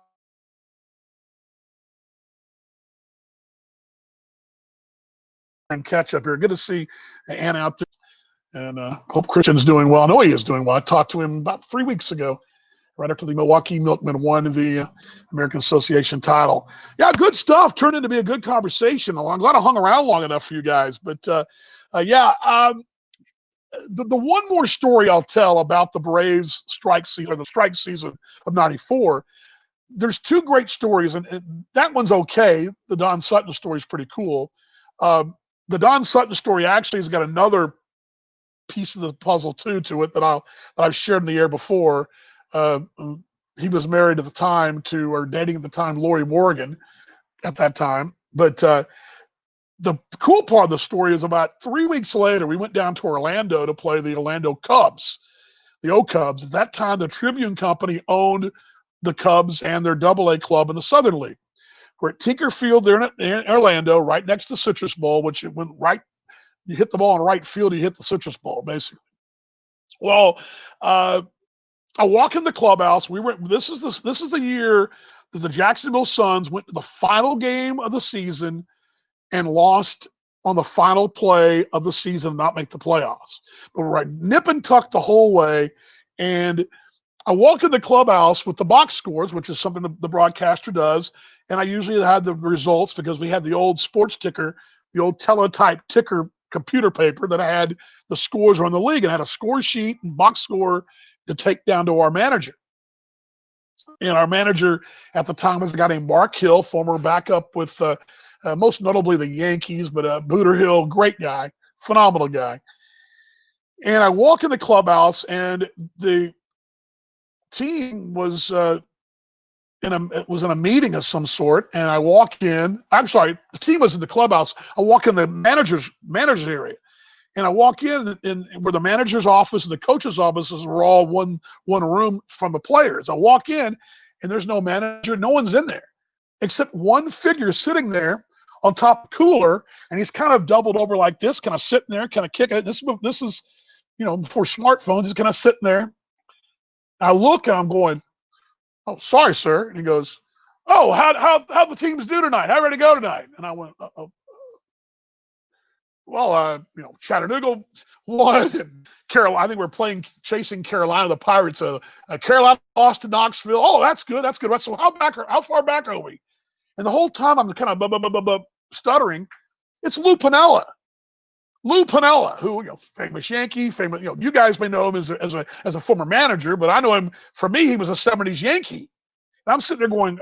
and catch up here. Good to see Anna out there, and hope Christian's doing well. I know he is doing well. I talked to him about 3 weeks ago, right after the Milwaukee Milkmen won the American Association title. Yeah, good stuff. Turned into be a good conversation. I'm glad I hung around long enough for you guys. But the one more story I'll tell about the Braves strike season, or the strike season of '94. There's two great stories, and that one's okay. The Don Sutton story is pretty cool. The Don Sutton story actually has got another piece of the puzzle too to it that I've shared in the air before. Uh, he was married at the time to, or dating at the time, Lori Morgan at that time. But the cool part of the story is about 3 weeks later, we went down to Orlando to play the Orlando Cubs, the O Cubs. At that time, the Tribune Company owned the Cubs and their AA club in the Southern League. We're at Tinker Field there in Orlando, right next to Citrus Bowl, which it went right. You hit the ball in right field, you hit the Citrus Bowl, basically. Well, I walk in the clubhouse. This is the year that the Jacksonville Suns went to the final game of the season and lost on the final play of the season, not make the playoffs. But we're right nip and tuck the whole way. And I walk in the clubhouse with the box scores, which is something the broadcaster does. And I usually had the results because we had the old sports ticker, the old teletype ticker computer paper that had the scores around the league, and had a score sheet and box score to take down to our manager. And our manager at the time was a guy named Mark Hill, former backup with most notably the Yankees, but Booter Hill, great guy, phenomenal guy. And I walk in the clubhouse, and the team was in a meeting of some sort. And I walk in. I'm sorry, the team was in the clubhouse. I walk in the manager's area, and I walk in where the manager's office and the coach's offices were all one room from the players. I walk in, and there's no manager. No one's in there except one figure sitting there on top of the cooler, and he's kind of doubled over like this, kind of sitting there, kind of kicking it. This is before smartphones. He's kind of sitting there. I look, and I'm going, "Oh, sorry, sir." And he goes, "Oh, how the teams do tonight? How ready to go tonight?" And I went, "Well, Chattanooga won, and Carolina. I think we're chasing Carolina, the Pirates. Carolina lost to Knoxville. Oh, that's good. That's good. So how far back are we?" And the whole time I'm kind of stuttering. It's Lou Piniella. Lou Piniella, who famous Yankee, famous. You guys may know him as a former manager, but I know him. For me, he was a '70s Yankee. And I'm sitting there going.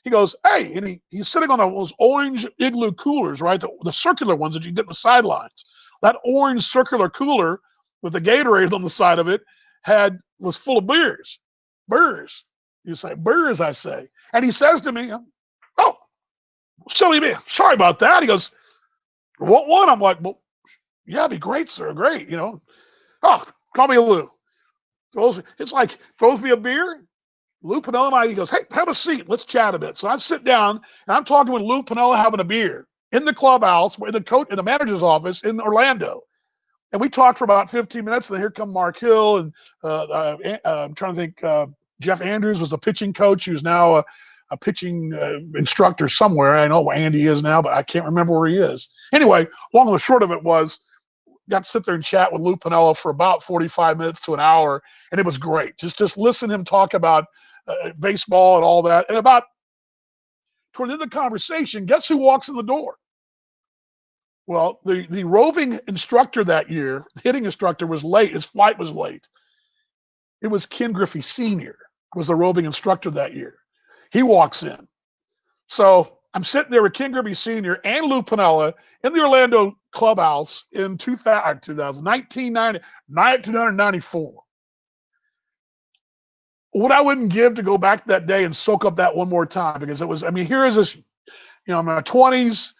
He goes, "Hey," and he's sitting on those orange Igloo coolers, right? The circular ones that you get in the sidelines. That orange circular cooler with the Gatorade on the side of it was full of beers. Beers. You say, beers, I say. And he says to me, "Oh, silly me. Sorry about that." He goes, "What one?" I'm like, "Well, yeah, it'd be great, sir. Great, Oh, call me a Lou." Throws me a beer. Lou Piniella and I, he goes, "Hey, have a seat. Let's chat a bit." So I sit down, and I'm talking with Lou Piniella having a beer in the clubhouse, in the manager's office in Orlando. And we talked for about 15 minutes, and then here come Mark Hill, and I'm trying to think, Jeff Andrews was the pitching coach. He was now a pitching instructor somewhere. I know where Andy is now, but I can't remember where he is. Anyway, long and the short of it was, got to sit there and chat with Lou Piniella for about 45 minutes to an hour, and it was great. Just listen to him talk about baseball and all that. And about toward the end of the conversation, guess who walks in the door? Well, the roving instructor that year, the hitting instructor, was late. His flight was late. It was Ken Griffey Sr. was the roving instructor that year. He walks in. So I'm sitting there with Ken Griffey Sr. and Lou Piniella in the Orlando clubhouse in 1994. What I wouldn't give to go back to that day and soak up that one more time, because here is this, I'm in my 20s,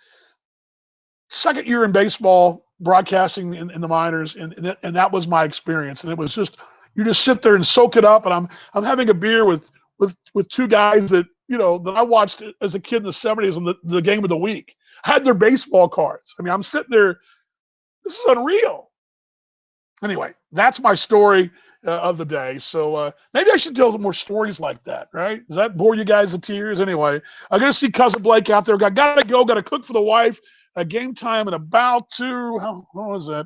second year in baseball, broadcasting in the minors, and that was my experience. And it was just, you just sit there and soak it up. And I'm having a beer with two guys that I watched as a kid in the '70s on the game of the week. I had their baseball cards. I'm sitting there. This is unreal. Anyway, that's my story of the day. So maybe I should tell some more stories like that, right? Does that bore you guys to tears? Anyway, I'm going to see Cousin Blake out there. Got to go. Got to cook for the wife. Game time in about how was that?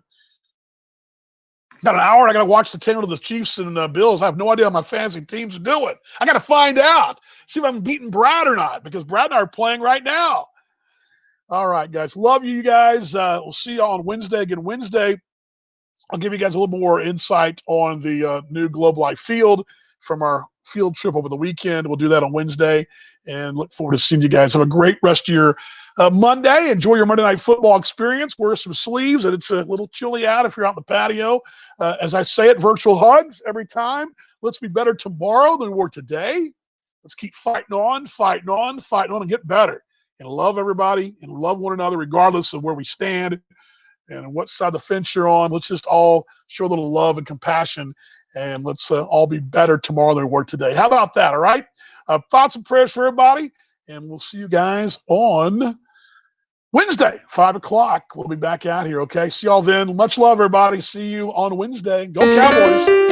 About an hour. I got to watch the tail of the Chiefs and Bills. I have no idea how my fantasy teams are doing. I got to find out. See if I'm beating Brad or not, because Brad and I are playing right now. All right, guys. Love you guys. We'll see you on Wednesday. Again, Wednesday, I'll give you guys a little more insight on the new Globe Life Field from our field trip over the weekend. We'll do that on Wednesday, and look forward to seeing you guys. Have a great rest of your Monday. Enjoy your Monday Night Football experience. Wear some sleeves, and it's a little chilly out if you're out in the patio. As I say it, virtual hugs every time. Let's be better tomorrow than we were today. Let's keep fighting on, and get better. And love everybody and love one another regardless of where we stand and what side of the fence you're on. Let's just all show a little love and compassion, and let's all be better tomorrow than we were today. How about that? All right. Thoughts and prayers for everybody, and we'll see you guys on Wednesday, 5 o'clock. We'll be back out here. Okay. See y'all then. Much love, everybody. See you on Wednesday. Go Cowboys.